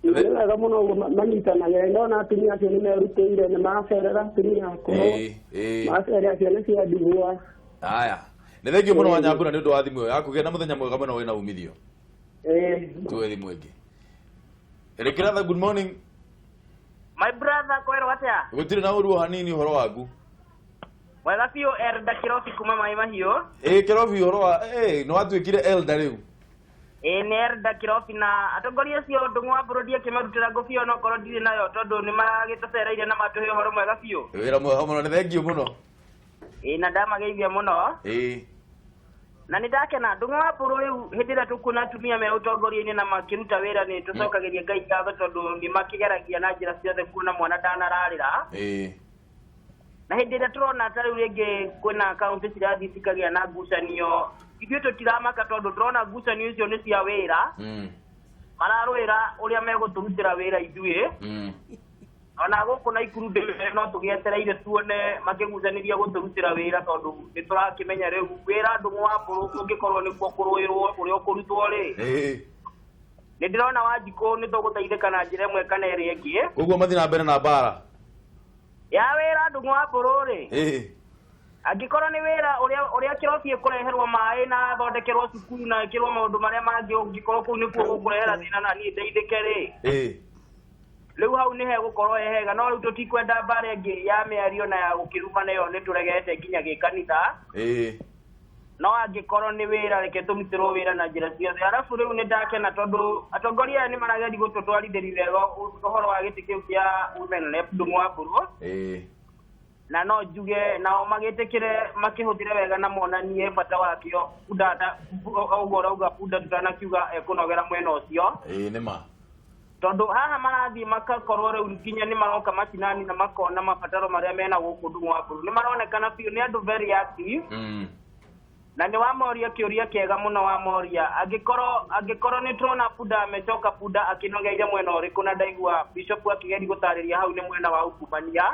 Nĩ wega mũno ũguo manyitanagĩra. Ndona atumia acio nĩ merutĩire nĩ macerera atumia akũrũ macerera ciana cia ndigwa. Haya, nĩ thengio mũno wa Nyambura nĩ ũndũ wa thimũ ĩyo yaku. Gĩa na mũthenya mwega mũno wĩna umithio. Tuwe thimũ ĩngĩ. Erekeratha, good morning. My brother, kwero atia? Gutire na uru hanini uhoro waku. Wega biũ Elda Kirobi kuma Mai Mahiũ. Kirobi uhoro wa no watwikire Elda riu. Nĩ Elda Kirobi na atongoria cio Ndung'u wa bũrũri akĩmarutĩra ngũbia ona okorwo ndirĩ nayo tondũ nĩ magĩtũcereire na matũhe ũhoro mwega biũ. Wĩra mwega mũno, nĩ thengio mũno. Na ndamageithia mũno. Na nĩ ndakena Ndung'u wa bũrũri hĩndĩ ĩrĩa tũkuona atumia me ũtongoria-inĩ na makĩruta wĩra nĩ tũcokagĩria Ngai ngatho tondũ nĩ makĩgeragia na njĩra ciothe kuona mwana ndanararĩra. Na hĩndĩ ĩrĩa tũrona ta rĩu rĩngĩ kwĩna kaũntĩ cirathiĩ cikagĩa na ngucanio, ithuĩ tũtiramaka tondũ tũrona ngucanio icio nĩ cia wĩra mararũĩra ũrĩa megũtũrutĩra wĩra ithuĩ. Ona gũkũ Naikuru no tũgĩetereire tuone makĩgucanĩria gũtũrutĩra wĩra tondũ nĩ tũrakĩmenya rĩu wĩra Ndung'u wa bũrũri ũngĩkorwo nĩkuo kũrũĩrwo ũrĩa ũkũrutwo-rĩ nĩ ndĩrona Wanjikũ nĩ tũgũteithĩka na njĩra ĩmwe kana ĩrĩa ĩngĩ. Ũguo mathiĩ na mbere na mbara ya wĩra Ndung'u wa bũrũri. Angĩkorwo nĩ wĩra ũrĩa Kirobi ĩkũreherwo maĩ na athondekerwo cukuru na ĩkĩrwo maũndũ marĩa mangĩ ũngĩkorwo kũu nĩkuo gũkũrehera thĩna na niĩ ndeithĩke-rĩ, rĩu hau nĩ hegũkorwo hega. No rĩu tũtikwenda mbara ĩngĩ ya mĩario na ya gũkĩruma nayo nĩ tũregete nginya gĩkanitha. No angĩkorwo nĩ wĩra reke tũrutĩrwo wĩra na njĩra ciothe. Arabu rĩu nĩ ndakena tondũ atongoria aya nĩ marageria gũtũtwarithĩria wega ũhoro wa gĩtĩ kĩu kĩa Women Rep Ndung'u wa bũrũri. Na no njuge nao magĩtĩkĩre makĩhũthĩre wega na monanie bata wakĩo. Ũguo ũrauga bunda tutanakiuga ekũnogera mwena ũcio. Nĩma. Tondũ haha marathiĩ makakorwo rĩu nginya nĩ maroka macinani na makona mabataro marĩa mena gũkũ Ndung'u wa bũrũri. Nĩ maronekana biũ nĩ andũ very active. Na nĩ wamoria kĩũria kĩega mũno wamoria. Angĩkorwo nĩ tũrona bunda amecoka bunda akĩnogeire mwena ũrĩkũ na ndaigua Bishop akĩgeria gũtarĩria hau nĩ mwena wa ukumania.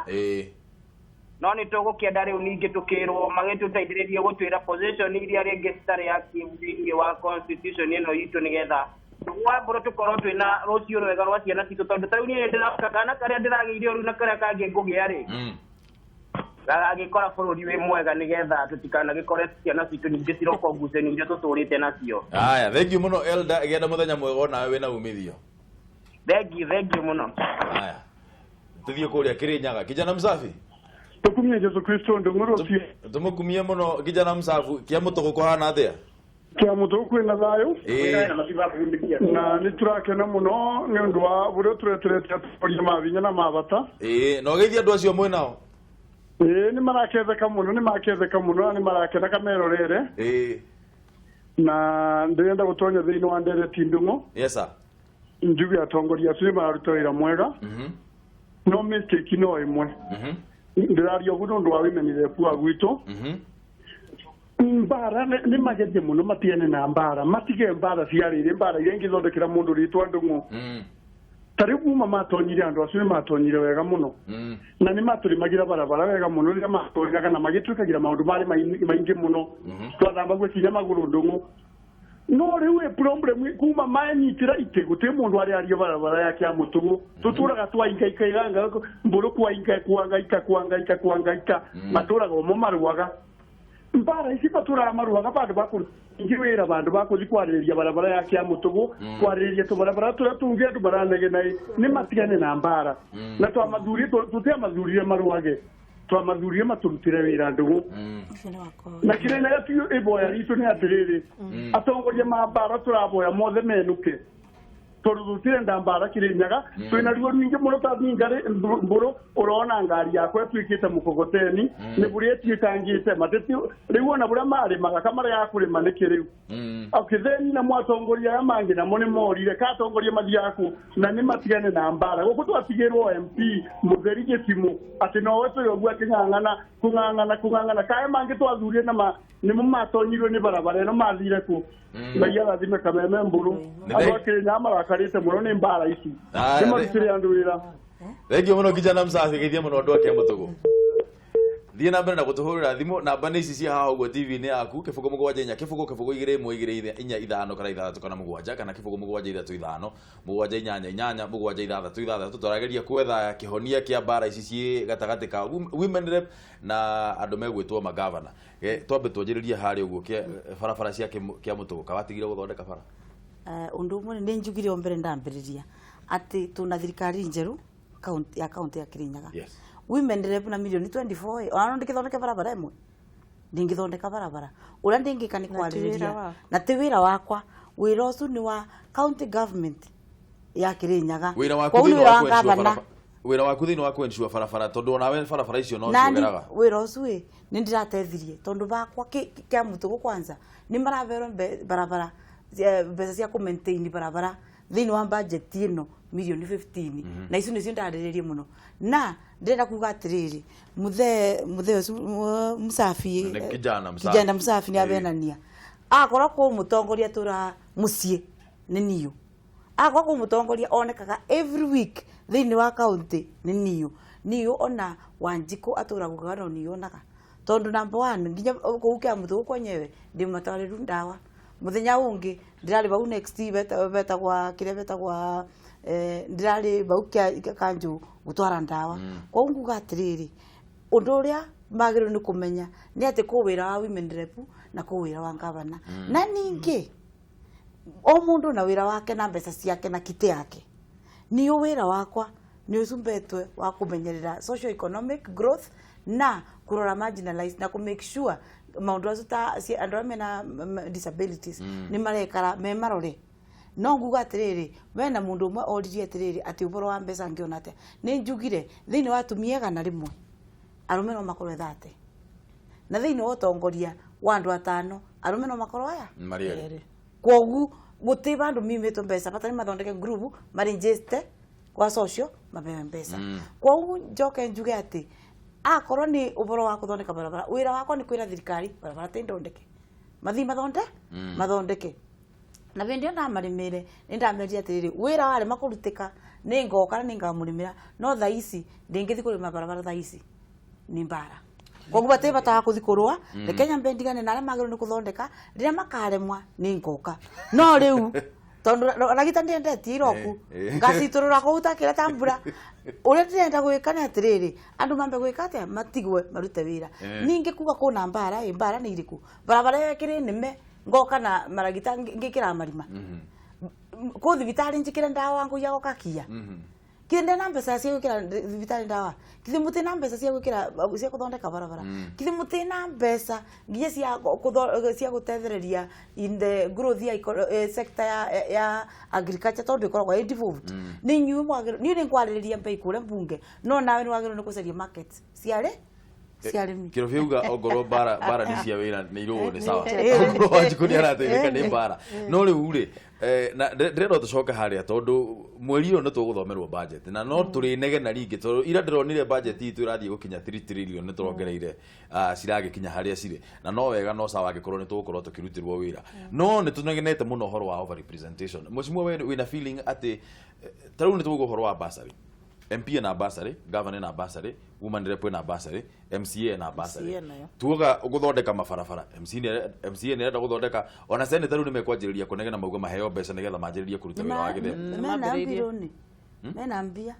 No nĩ tũgũkĩenda rĩu ningĩ tũkĩrwo magĩtũteithĩrĩrie gũtwĩra position iria rĩngĩ citarĩ active thĩinĩ wa constitution ĩno itũ nĩgetha wa bũrũri tũkorwo twĩna rũciũ rwega rwa ciana citũ tondũ ta rĩu niĩ ndĩraka kana karĩa ndĩragĩire rĩu na karĩa kangĩ ngũgĩa-rĩ agikora bururi wi mwega nigetha tutikana gikore ciana citu nyingĩ ciroko ngucanio iria tũtũrĩte nacio. Aya, thank you muno Elda, genda muthenya mwega ona we na umithio. Thank you muno. Aya. Tuthie kuria Kirinyaga, kijana msafi. Tukumie Yesu Kristo ndumurutie. Tumukumie muno kijana msafu, kia mutugo kohana atia? Kia mutugo kwina thayo. Na niturakena muno ni undu wa bure tureterete aturia mavinya na mabata. No geithia andu acio mwe nao. Ni maraketheka muno, ni maraketheka kamerorere. Na ndenda gutonya thiini wa ndereti ndungu. Yes sir. Njugi atongoria acio maruta wira mwega. No mistake no imwe. Ndirario guno ndo awimenire pua gwitu. Mbara ni mageje muno matiene na mbara matige mbara ciarire mbara yengi thondekera mundu ritwa ndungu. Tari kuma matonyire andu acio matonyire wega muno. Na ni maturi magira barabara wega muno ria matoriga kana magitukagira maundu mari maingi muno. Twathamba gwe maguru ndungu. No riu problem kuma manyitira itegute mundu ari ario barabara yake ya mutugu tuturaga twaingaikairanga mburu kuangaika maturaga omo maruaga mbara isi batura maruaga bandu bakuru ingiwira bandu bakuthi kwariria barabara yake ya mutugu kwariria tu barabara tungia tu baranege nai ni matigane na mbara na twamathurie tutia mathurie maruage twamathurie maturutire wira ndugu na kirene yatu iboya ritu ni atiriri atongoria mambara turaboya mothe menuke turutire ndambara Kirinyaga twina ruo rwingi muno tathingare mburu urona ngari yakwe twikite mukogoteni ni buri tikangite mateti riu ona bura mari magaka mari yakurima nikiriu akitheni na mwatongoria ya mangi na mone morire katongoria mathi yaku na ni matigane na mbara guku twatigirwo MP mutheri gitimu ati no wetu yogwa kungangana kae mangi twathurie na ni mumatonyirwo ni barabara no mathire ku Maya lazima kameme mburu abake nyama rakarite muno ni mbara ici ni marutire andu wira. Thank you muno kijana msafi geithia muno andu ake mutugo. Thie na mbere na gutuhurira thimu namba ni ici cia haha uguo TV ni yaku kifugo mugwanja inya kifugo 2 inya ithano kana ithatu kana mugwanja kana kifugo mugwanja ithatu ithano mugwanja inyanya inyanya mugwanja ithatu turageria kwetha kihonia kia mbara ici ci gatagati ka women rep na andu megwitwo magavana twambe twanjiririe hari uguo barabara cia kia mutugo kawatigire guthondeka bara. Undu umwe ni njugire ombere ndambiriria ati tuna thirikari njeru county ya Kirinyaga. Yes. Women rep na milioni 24 ona ndikithondeka barabara imwe ndingithondeka barabara uria ndingika ni kwariria na ti wira wakwa wira ucio ni wa county government ya Kirinyaga wira waku thini wa kwensure barabara tondu ona we barabara icio no ciogeraga wira ucio ni ndiratethirie tondu bakwa kia mutugo kwanza ni maravero barabara mbeca cia ku maintain barabara thini wa budget ino milioni 15 na icio nicio ndariririe muno na ndenda kuga atiriri muthe msafi kijana msafi ni abenania akora ko mutongoria tura mucie ni niyo akora ko mutongoria onekaga every week thini wa county ni niyo ona Wanjiku atura kugana niyo naga tondu number 1 nginya kuukia muthu kwenyewe ndi matariru ndawa muthenya ungi ndirali bau next beta kwa ndirali bau kanju gutwara ndawa kwa nguga atiriri undu uria magiro ni kumenya ni ati ku wira wa women rep na ku wira wa gavana na ningi o mundu na wira wake na mbeca ciake na kiti yake ni wira wakwa ni usumbetwe wa kumenyerera socio economic growth na kurora marginalized na ku make sure maundu acio ta andu arĩa mena disabilities ni marekara me marore no nguga atiriri wena mundu umwe oririe atiriri ati uboro wa mbeca ngiona atia ni njugire thini wa tumiega na rimwe arume no makorwe 30 na thini wa utongoria wa andu 5 arume no makorwe aya mariere kogu guti bandu mimeto mbeca patani mathondeke group maregister kwa social mabebe mbeca kogu njoke njuge ati akorwo ni uboro wa kuthondeka barabara wira wakwa ni kwira thirikari barabara tindondeke mathi mathondeke na bindi ona marimire nindameria atiriri wira wale makurutika ningoka ningamurimira no tha ici ndingithi kurima barabara tha ici ni mbara koguo bate bata kuthikurwa Kenya mbendigane na arĩa magĩrĩirwo nĩ kuthondeka rĩrĩa makaremwa ni ngoka no rĩu tondu ragita ndendeti iroku ngaciturura kuuta kira tambura uria ndenda gwika na atiriri andu mambe gwika atia matigwe marute wira ningi kuga kuna mbara ni iriku barabara yakiri nime ngoka na maragita ngikira marima ko thibitari njikire ndawa nguya gokakia kinde na mbeca cia gwikira thibitari ndawa kithi muti na mbeca cia gwikira cia kuthondeka barabara kithi muti na mbeca ngiye cia gutethereria in the growth ya sector ya agriculture tondu ikoragwo i devolved ni nyu mwagiro ni ni kwariria mbei kure mbunge no nawe ni wagiro ni kucaria market ciare ciarimi kiro viuga ogoro bara ni cia wira ni irugo ni sawa wajikuni arateithika ni bara no riu ri na ndero tucoka haria tondu mweri uyu ni tuguthomerwo budget na no turi nege na ringi tondu ira ndironire budget itu irathie gukinya 3 trillion ni turongereire ciragikinya haria cire na no wega no sawa gikorwo ni tugukorwo tukirutirwo wira no ni tunegenete muno horo wa over representation mucimo wina feeling ati taru ni tugukorwo wa basari MP na basari, governor na basari, woman rep na basari, MCA na basari. Tuoga guthondeka mabarabara. MCA nenda guthondeka ona senator ni mekwanjiriria kunegena mauga maheo mbeca nigetha manjiririe kuruta wira wa githe. Mena mbia.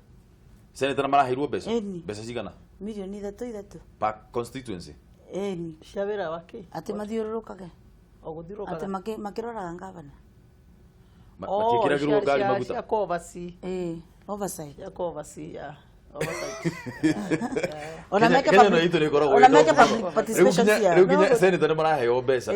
Senator marahirwo mbeca. Mbeca cigana? Milioni 3 pa constituency. Eni. Cia wira wake. Ati mathiururukage. Oguthiurukaga. Ati makiroraga governor. Makiragirwo ngari maguta. Cia kovasi. Oversight. Ya kovasi ya. Ona meke participation cia. Riu ginya senator maraheo mbeca.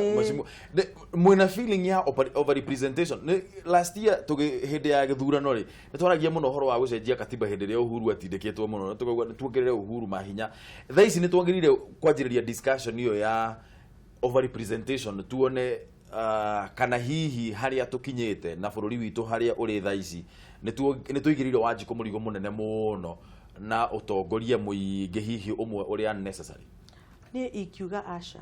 Mwina feeling ya over representation. Last year hindi ya githurano ri nitwaragia muno horo wa gucenjia katiba hindi ria Uhuru atindikitwo muno tukauga tuongerere Uhuru mahinya. Thaici ni twagirire kwanjiriria discussion iyo ya over representation tuone kana hihi haria tukinyite na bururi witu haria uri thaici ni tuigirire Wanjiku murigo munene muno na utongoria muingi hihi umwe uri unnecessary ni ikiuga Asha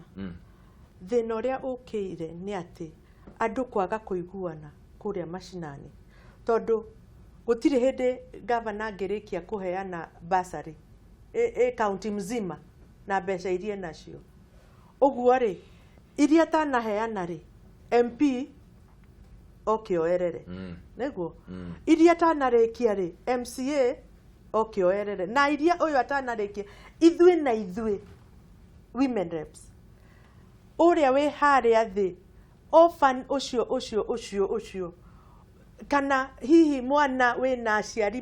thina uria ukire ni ati andu kwaga kuiguana kuria mashinani tondu gutire hindi governor ngirikia kuheana basari county mzima na mbeca iria nacio uguo ri iria tanaheana ri MP okioerere neguo iria tanarikia ri MCA okioerere na iria uyu atanarikia ithui women reps uria we haria thi orphan ucio kana hihi mwana we na aciari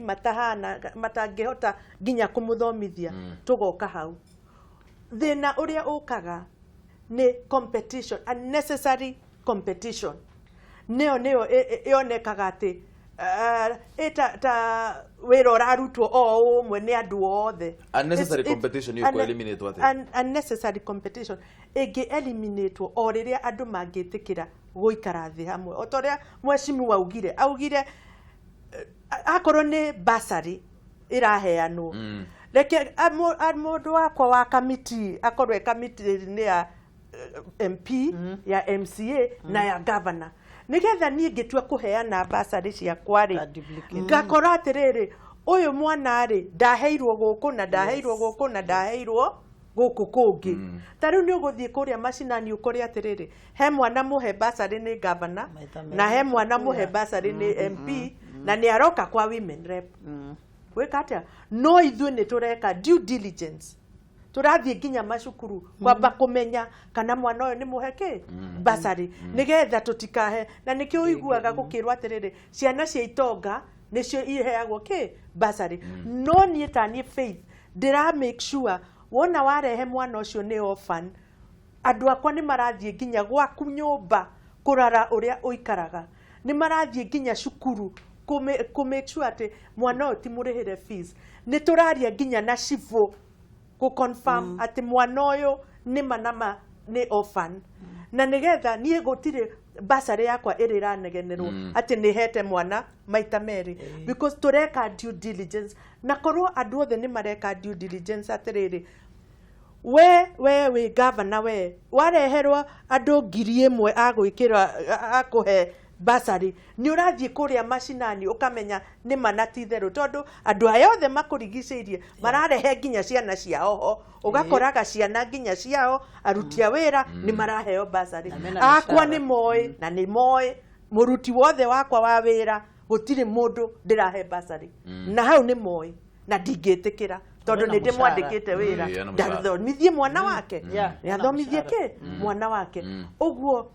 matangihota nginya kumuthomithia tugoka hau thina uria ukaga ni competition, unnecessary competition. Neo yonekaga ati ta wira urarutwo o umwe ni andu othe. Unnecessary competition you eliminate what? Unnecessary competition igi eliminate o riria andu mangitikira guikara thi hamwe. Otoria mweshimu augire akorwo ni basari iraheanwo. Reke mundu wakwa wa committee akorwe committee ni ya MP ya MCA na ya governor nigetha nie ngitua kuheana basari cia kwari ngakora atiriri uyu mwana ri ndaheirwo guku na ndaheirwo guku na ndaheirwo guku kungi tariu ni uguthie kuria mashinani ukuri atiriri he mwana muhe basari ni governor na he mwana muhe basari ni MP na ni aroka kwa women rep wekatia no ithu ni tureka due diligence turathie nginya macukuru kwamba kumenya kana mwana uyu ni muheke basari nigetha tutikahe na nikio iguaga gukirwa atiriri ciana cia itonga nicio iheagwo basari no nie tani faith ndira make sure wona warehe mwana ucio ni orphan andu akwa ni marathie nginya gwaku nyumba kurara uria uikaraga ni marathie nginya cukuru ku make sure ati mwana uyu ti murihire fees ni turaria nginya na civil ku confirm ati mwana uyu ni manama ni orphan na nigetha nie gutire basari yakwa iriranegenerwo ati ni hete mwana maita meri because tureka due diligence na korwo andu othe ni mareka due diligence atiriri we governor we wareherwa andu 1,000 agwikira akuhe basari ni urathie kuria mashinani ukamenya ni manatitheru tondu andu aya othe makurigiceirie mararehe nginya ciana ciao ho ugakoraga ciana nginya ciao arutia wira ni maraheo basari akwa ni moy na ni moy muruti wothe wakwa wa wira gutire mundu ndirahe basari na hau ni moi na ndingĩtĩkĩra tondu nĩ ndĩmwandĩkĩte wĩra ndathomithie mwana wake nĩ athomithie kĩ mwana wake ũguo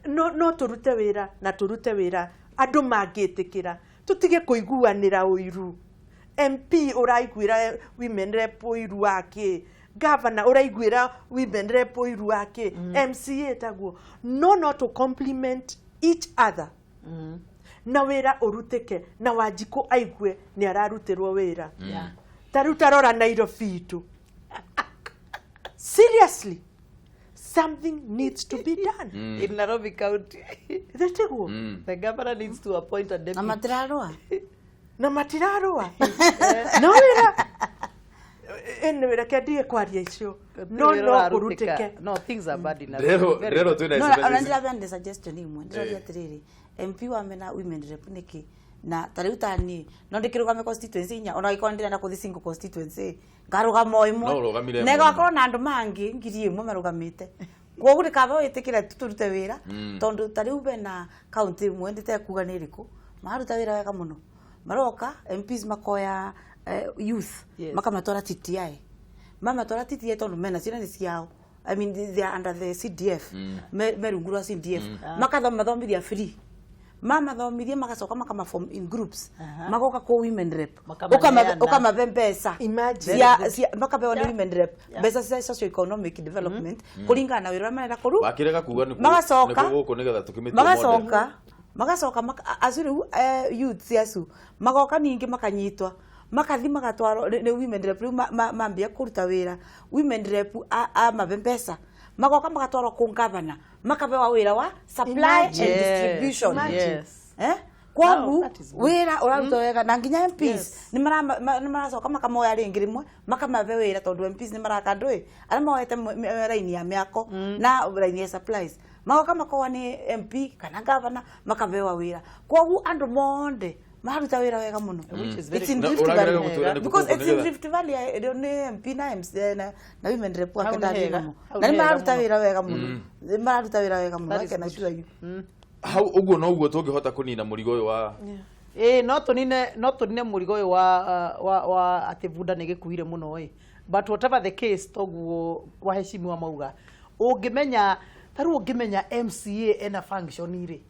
no tũrute wĩra na tũrute wĩra andũ mangĩtĩkĩra tutige kũiguanĩra ũiru MP ũraiguĩra women rep ũiru wake governor ũraiguĩra women rep ũiru wake MCA taguo no to compliment each other na wĩra ũrutĩke na Wanjikũ aigue nĩ ararutĩrwo wĩra taruta rora Nairobi itu seriously something needs to be done in Nairobi County. The governor needs to appoint a deputy. Na matirarua no wĩra ene wĩra kĩndie kwaria icio no kũrutĩke no things are bad enough rero twina no suggestion imwe ndiroria atiriri MP wa mena women rep niki na tariu tani no ndikirugame constituency inya ona iko ndira na kuthi single constituency ngarugama imwe nego akoro na andu mangi ngiri imwe marugamite koguo ndikaba itikira turute wira tondu tariu bena county imwe ndite kuga ni riku maruta wira wega muno maroka MPs makoya youth makamatwara TTI mamatwara TTI tondu mena ciana ciao I mean they are under the CDF merungurwa CDF makathomithia free mama thomithie magacoka makamaform in groups magoka ko women rep ukamabe pesa makabewa ni women rep pesa cia socio economic development kulingana na wira manenda kuru bakirega kuga ni guku nigetha tukimite magacoka azuri youth yasu magoka ningi makanyitwa makathi magatwaro ni women rep mambia kuruta wira women rep a mabempesa magoka magatwaro ku governor makabewa wira wa supply and distribution kwagu wira uraruta wega na nginya MPs ni maracoka makamoya ringi rimwe makamabe wira tondu MPs ni marakandwe ara moete raini ya miako na raini ya supplies magoka makowa ni MP kana governor makabewa wira kwagu andu monde maruta wira wega muno it's in Rift Valley because it's in Rift Valley ni MP na MC na women rep akenda wega na maruta wira wega muno maruta wira wega muno kana sure hau uguo no uguo tungihota kunina murigo uyu wa no tunine murigo uyu wa ati bunda ni gikuire muno but whatever the case toguo wa heshimiwa mauga ungimenya taru ungimenya MCA ena function ire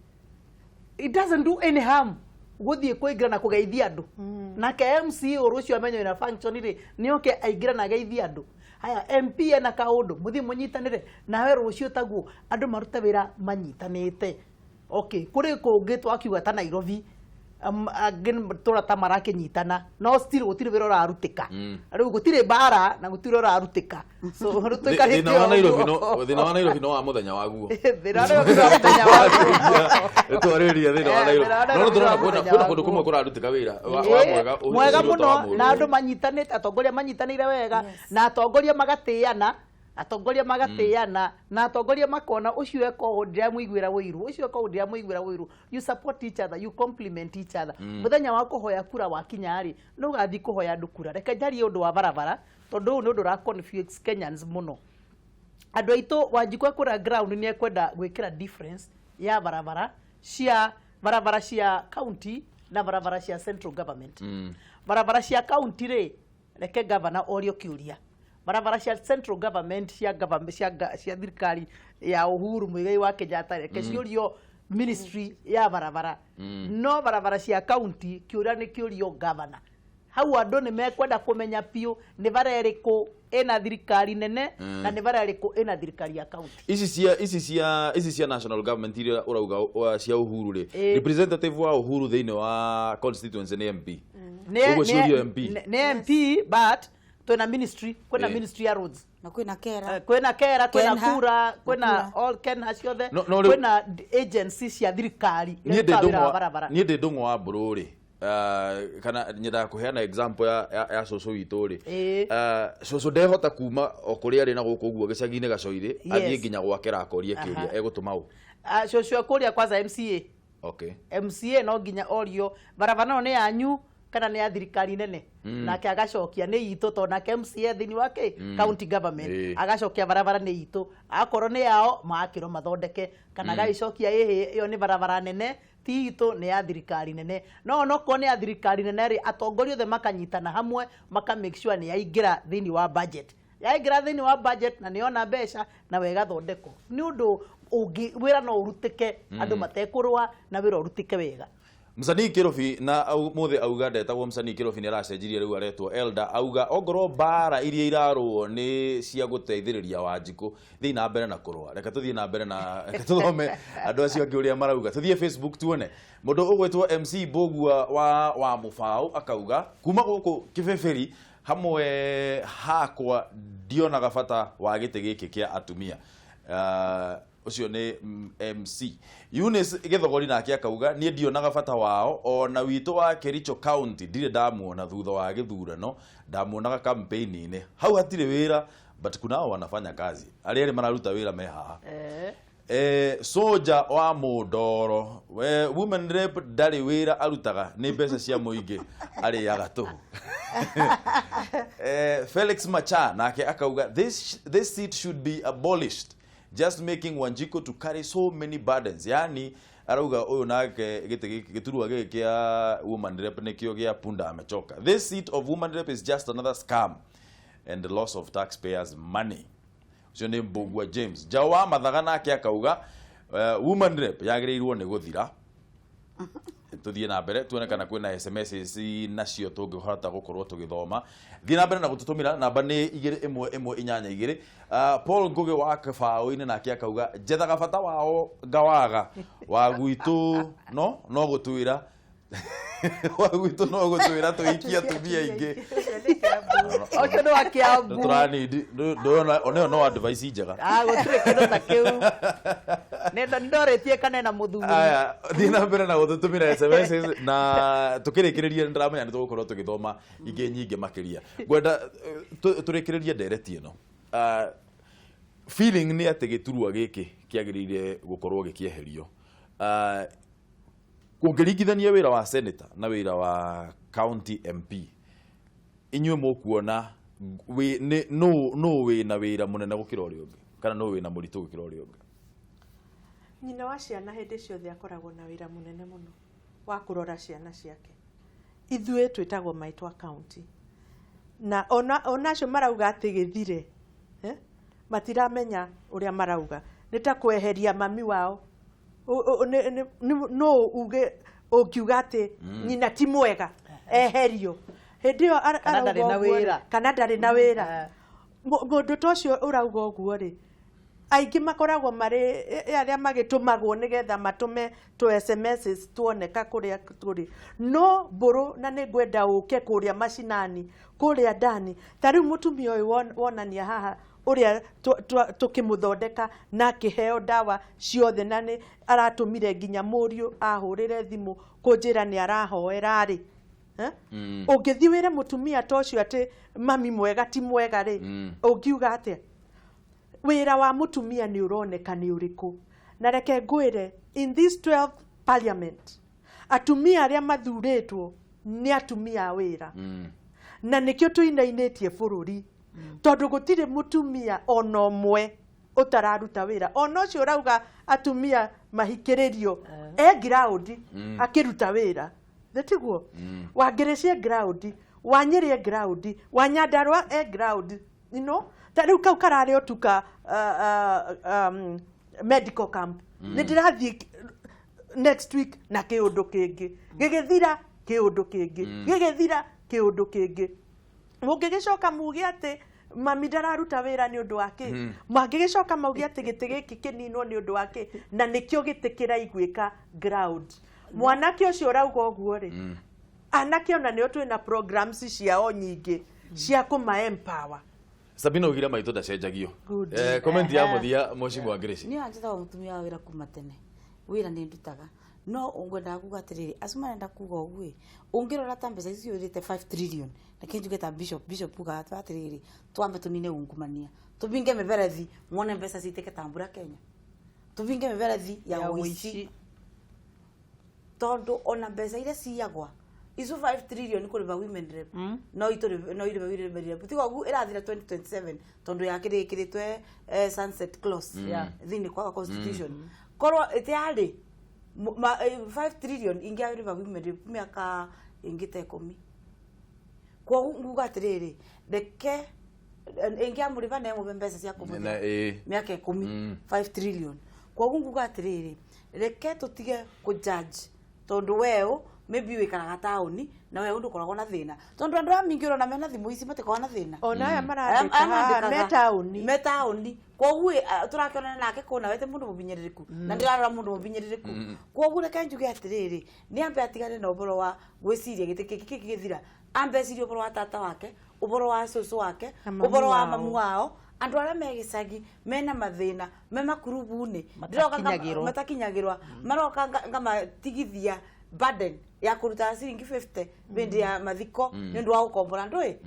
it doesn't do any harm guthie kuingira na kugeithia andu nake MCA urucio amenyo ina function ire nioke aingira na geithia andu haya MP ena kaundu muthi munyitanire nawe rucio taguo andu maruta wira manyitanite okay kuri kungi twakiuga ta Nairobi again tora ta marake nyitana no still gutire wira urarutika riu gutire bara na gutire urarutika so rutika ni na Nairobi no wa muthenya waguo thina wa muthenya waguo twariria thina wa Nairobi no turona kuna kundu kumwe kurarutika wira mwega muno na andu manyitanite atongoria manyitanire wega na atongoria magateana na atongoria makona ucio eko ndira muiguira wiru you support each other, you compliment each other muthenya wa kuhoya kura wakinyari no gathi kuhoya andu kura reke njari undu wa barabara tondu ni undu ra confuse Kenyans muno andu aitu Wanjikũ kura ground ni ekwenda gwikira difference ya barabara cia county na barabara cia central government barabara cia county ri reke governor orio kiuria barabara cia central government cia thirikari ya Uhuru Muigai wa Kenyatta reke ciurio ministry ya barabara no barabara cia county kiuria ni kiurio governor hau andu ni mekwenda kumenya piu ni bareriku ena thirikari nene na ni bareriku ena thirikari ya county ici cia national government iria urauga cia Uhuru ri representative wa Uhuru thiine wa constituency ni MP ugo ciurio MP ni MP but twina ministry kwina ministry ya roads na kwina kera kwina kura kwina all Kenya ciothe kwina agencies cia thirikari nie ndi ndungo wa bururi kana nyenda kuheana example ya soso witu ri soso ndehota kuma okuri ari na guku uguo gicagi-ini gacoire athie nginya gwakera akorie kiuria egutuma u soso akuria kwanza MCA okay MCA no nginya orio barabara no ni yanyu kana nĩ ya thirikari nene nake agacokia nĩ itũ to nake MCA thĩinĩ wa county government agacokia barabara nĩ itũ akorwo nĩ yao maakĩrwo mathondeke kana gaicokia ĩyo nĩ barabara nene ti itũ nĩ ya thirikari nene no noko nĩ ya thirikari nene rĩ atongoria othe makanyitana hamwe maka make sure nĩ yaingĩra thĩinĩ wa budget yaingĩra thĩinĩ wa budget na nĩona mbeca na wega thondeko nĩ ũndũ ũngĩ wĩra no ũrutĩke andũ matekũrũa na wĩra ũrutĩke wega Msanii Kirobi na muthe auga ndetagwo Msanii Kirobi ni aracenjirie riu aretwo Elder auga ongorwo bara iria irarwo ni cia guteithiriria Wanjiku thii na mbere na kurwa reka tuthie na mbere na reka tuthome andu acio angi uria marauga tuthie Facebook tuone mundu ugwetwo MC Bogua wa Mufau akauga kuma guku Kibeberi hamwe hakwa ndionaga bata wa gite giki kia atumia ucio ni MC Eunice Githogori nake akauga nie ndionaga bata wao ona witu wa Kericho County ndire ndamuona thutha wa githurano ndamuonaga campaign-ini hau hatire wira but kunao wanafanya kazi aliere mararuta wira me haha soja wa Mudoro women rep ndari wira arutaga ni mbeca cia muingi ariaga tu Felix Macha nake akauga this seat should be abolished just making Wanjiku to carry so many burdens yani arauga uyu nake giturwa giki kia woman rep nikio gia punda amechoka this seat of woman rep is just another scam and the loss of taxpayers money so ni Mbugua James Jawa Mathaga nake akauga woman rep yagirirwo ni guthira tuthie na mbere tuone kana kwina SMS nacio tungihota gukorwo tugithoma thie na mbere na gututumira namba ni 2112 Paul Ngugi wa Kibao-ini nake akauga jethaga bata wao ngawaga wa gwitu no gutwira wa gwitu no gutwira tuikia tumia ingi ocho no akiambu turani ndona no advice njega gutire kindu ta kiu nenda ndoretie kana na muthuri aya thie na mbere na gututumira SMS na tukirikiriria ndramenya ni tugukorwo tugithoma ingi nyingi makiria ngwenda turikiriria ndereti ino feeling ni ati giturwa giki kiagirire gukorwo gikieherio kungiringithania wira wa senator na wira wa county MP inywe mukuona no wina wira munene gukira uri ungi kana no wina muritu gukira uri ungi nyina wa ciana hindi ciothe akoragwo na wira munene muno wa kurora ciana ciake ithuĩ twĩtagwo maitwa county na onacio marauga atĩ gĩthire matiramenya ũrĩa marauga nĩ ta kweheria mami wao no uge ũngiuga atĩ nyina ti mwega eherio hĩndĩ ĩyo kana ndarĩ na wĩra mũndũ ta ũcio ũrauga ũguo rĩ aingĩ makoragwo marĩ arĩa magĩtũmagwo nĩgetha matũme tu SMS tuoneka kũrĩa tũrĩ no mbũrũ na nĩ ngwenda ũke kũrĩa macinani kũrĩa ndani ta rĩu mũtumia ũyũ wonania haha ũrĩa tũkĩmũthondeka na kĩheo ndawa ciothe na nĩ aratũmire nginya mũriũ ahũrĩre thimũ kũnjĩra nĩ arahoera rĩ ũngĩthiĩ wĩre mũtumia ta ũcio atĩ mami mwega ti mwega rĩ ũngiuga atĩa wĩra wa mũtumia nĩ ũroneka nĩ ũrĩkũ na reke ngwĩre in this 12th parliament atumia arĩa mathurĩtwo nĩ atumia a wĩra na nĩkĩo tũinainĩtie bũrũri tondũ gũtirĩ mũtumia ona ũmwe ũtararuta wĩra ona ũcio ũrauga atumia mahikĩrĩrio ground akĩruta wĩra tiguo Wangĩrĩ ground wa Nyĩrĩ ground wa Nyandarua ground ta rĩu kau kararĩ ũtuka medical camp nĩ ndĩrathiĩ next week na kĩũndũ kĩngĩ gĩgĩthira kĩũndũ kĩngĩ gĩgĩthira kĩũndũ kĩngĩ mũngĩgĩcoka muge atĩ mami ndararuta wĩra nĩ ũndũ wake mangĩgĩcoka mauge atĩ gĩtĩ gĩkĩ kĩninwo nĩ ũndũ wake na nĩkĩo gĩtĩ kĩraiguĩka ground mwanake ũcio ũrauga ũguo rĩ anake ona nĩo twĩna programs ciao nyingĩ cia kũma empower Sabina ugira maitũ ndacenjagio comment ya muthia Mheshimiwa wa Grace ni anjeta mutumia wa wĩra kuma tene wĩra nĩ ndutaga no ungwenda kuga atiriri acima nenda kuga ũguo ungirora ta mbeca icio irite 5 trillion na kinjuge ta bishop kuga atiriri twambe tunine ungumania tubinge meberethi mwone mbeca citike tambura Kenya tubinge meberethi ya uici tondu ona mbeca ile ciyagwa isu 5 trillion kuriva women rep no iriva women rep tigo gu irathira 2027 tondu yakiritwe sunset clause thini kwa constitution korwo itiari 5 trillion ingiariva women rep miaka ingite 10 kwa nguga atiriri reke ingiamuriva na mu mbeca cia kumuthia miaka 10 5 trillion kwa nguga atiriri reke tutige ku judge tondu weo maybe wikaraga tauni na wewe ndukoragwo na thina tondu andu amingiro na mena thimu ici matikoragwo na thina ona aya marandika metauni koguo turakiona nake kuna wete mundu mubinyiririku na ndirarora mundu mubinyiririku koguo reke njuge atiriri ni ambe atigane na uboro wa gwiciria giti githira ambe ciria uboro wa tata wake uboro wa cucu wake uboro wa mamu wao andu aria megicagi mena mathina me makurubune ndiroka matakinyagirwa maroka ngamatigithia burden ya kuruta ciringi 50 bindi ya mathiko nindu wa ukombora ndui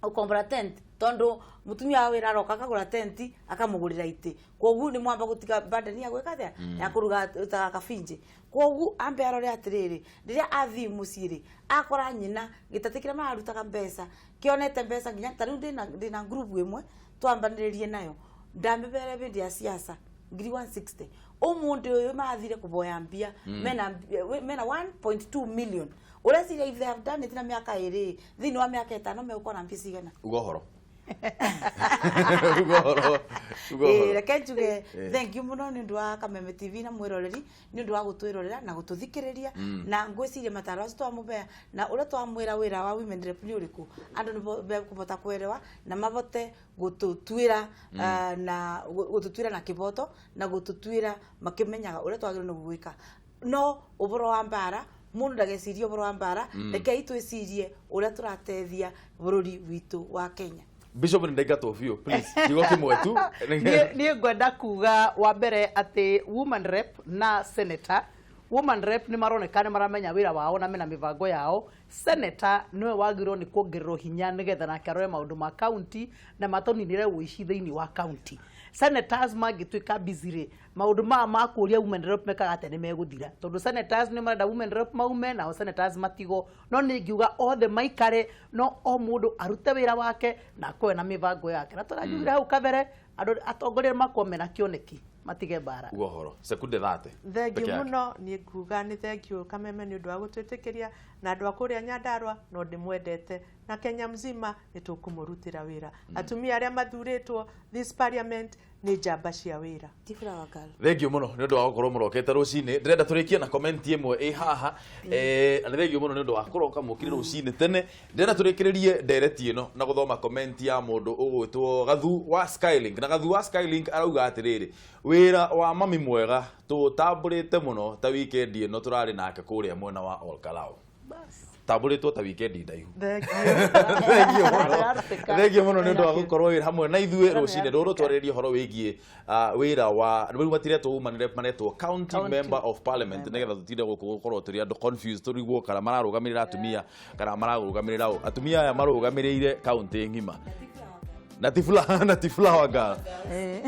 ukombora tent tondu mutumia wira aroka akagura tent akamugurira ite koguo ni mwamba gutiga burden ya gwika atia ya kuruga utaga kafinje koguo ambe arore atiriri riria athi muciri akora nyina gitatikira marutaga mbeca kionete mbeca nginya tariu ndina group imwe twambanirie nayo ndambebere bindi ya siasa ngiri 160 omundu uyu mathire kuboya mbia mena 1.2 million ureciria if they have done it na miaka iri thini wa miaka 5 megukona mbia cigana ugohoro reke njuge thank you muno nindu wa Kameme TV na mwiroreri nindu wa gutwirorera na gututhikiriria na ngwiciria mataro acio twamubea na uria twamwira wira wa women rep ni uriku andu ni kubota kwerewa na mabote gututwira na kiboto na gututwira makimenyaga uria twagirwo ni gwika no uboro wa mbara mundu ndagecirie uboro wa mbara reke itwicirie uria turatethia bururi witu wa Kenya. Bishop Ndaigato fio please kigo kimwe tu ni ngwenda kuga wa mbere ati woman rep na senator woman rep ni maronekane maramenya wira wao na mena mivango yao senator niwe wagirwo ni kuongererwo hinya nigetha na karore maundu ma county na matoninire wici thiini wa county senators magituika busy maundu ma kuria women rep mekaga tene meguthira tondu senators ni marenda women rep maume na senators matigo no ni ngiuga othe maikare no o mundu arute wira wake na koe na mivango yake na turajugira hau kabere andu atongoria makomena kioneki matige bara ugohoro sekunde 30 thengiu muno ni nguga ni thengiu Kameme ni undu wa gutwitikiria na andu akuria Nyandarua no ndimwendete na Kenya mzima ni tukumurutira wira atumia aria mathuritwo this parliament ni njamba cia wira Tifula Wakala thengiu muno ni undu wa gukorwo murokete rucini ndirenda turikie na comment imwe haha na thengiu muno ni undu wa kuroka mukiri rucini tene ndirenda turikiririe direct ino na guthoma comment ya mundu ugwitwo Gathu wa Skylink na Gathu wa Skylink arauga atiriri wira wa mami mwega tutamburite muno ta weekend ino turari nake kuria mwena wa Olkalau taburitwo ta weekend ndaihu thengiu muno ni undu wa gukorwo wira hamwe na ithuĩ rucini ruru twaririe horo wigie wira wa rĩu matiretwo woman rep maretwo county member of parliament nigetha tutinde gukorwo turi andu confused turigwo kana mararugamirira atumia kana mararugamirira atumia aya marugamirire county ngima na Tifula Wakala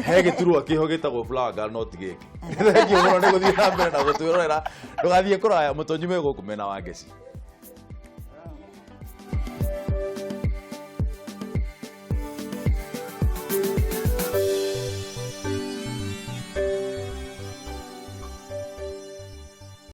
hege turwa kiho gitagwo Flower Girl no tigeke thengiu muno ni guthii na mbere na gutwirorera ndugathie kuraya mutonyu megukumena wa ngeci.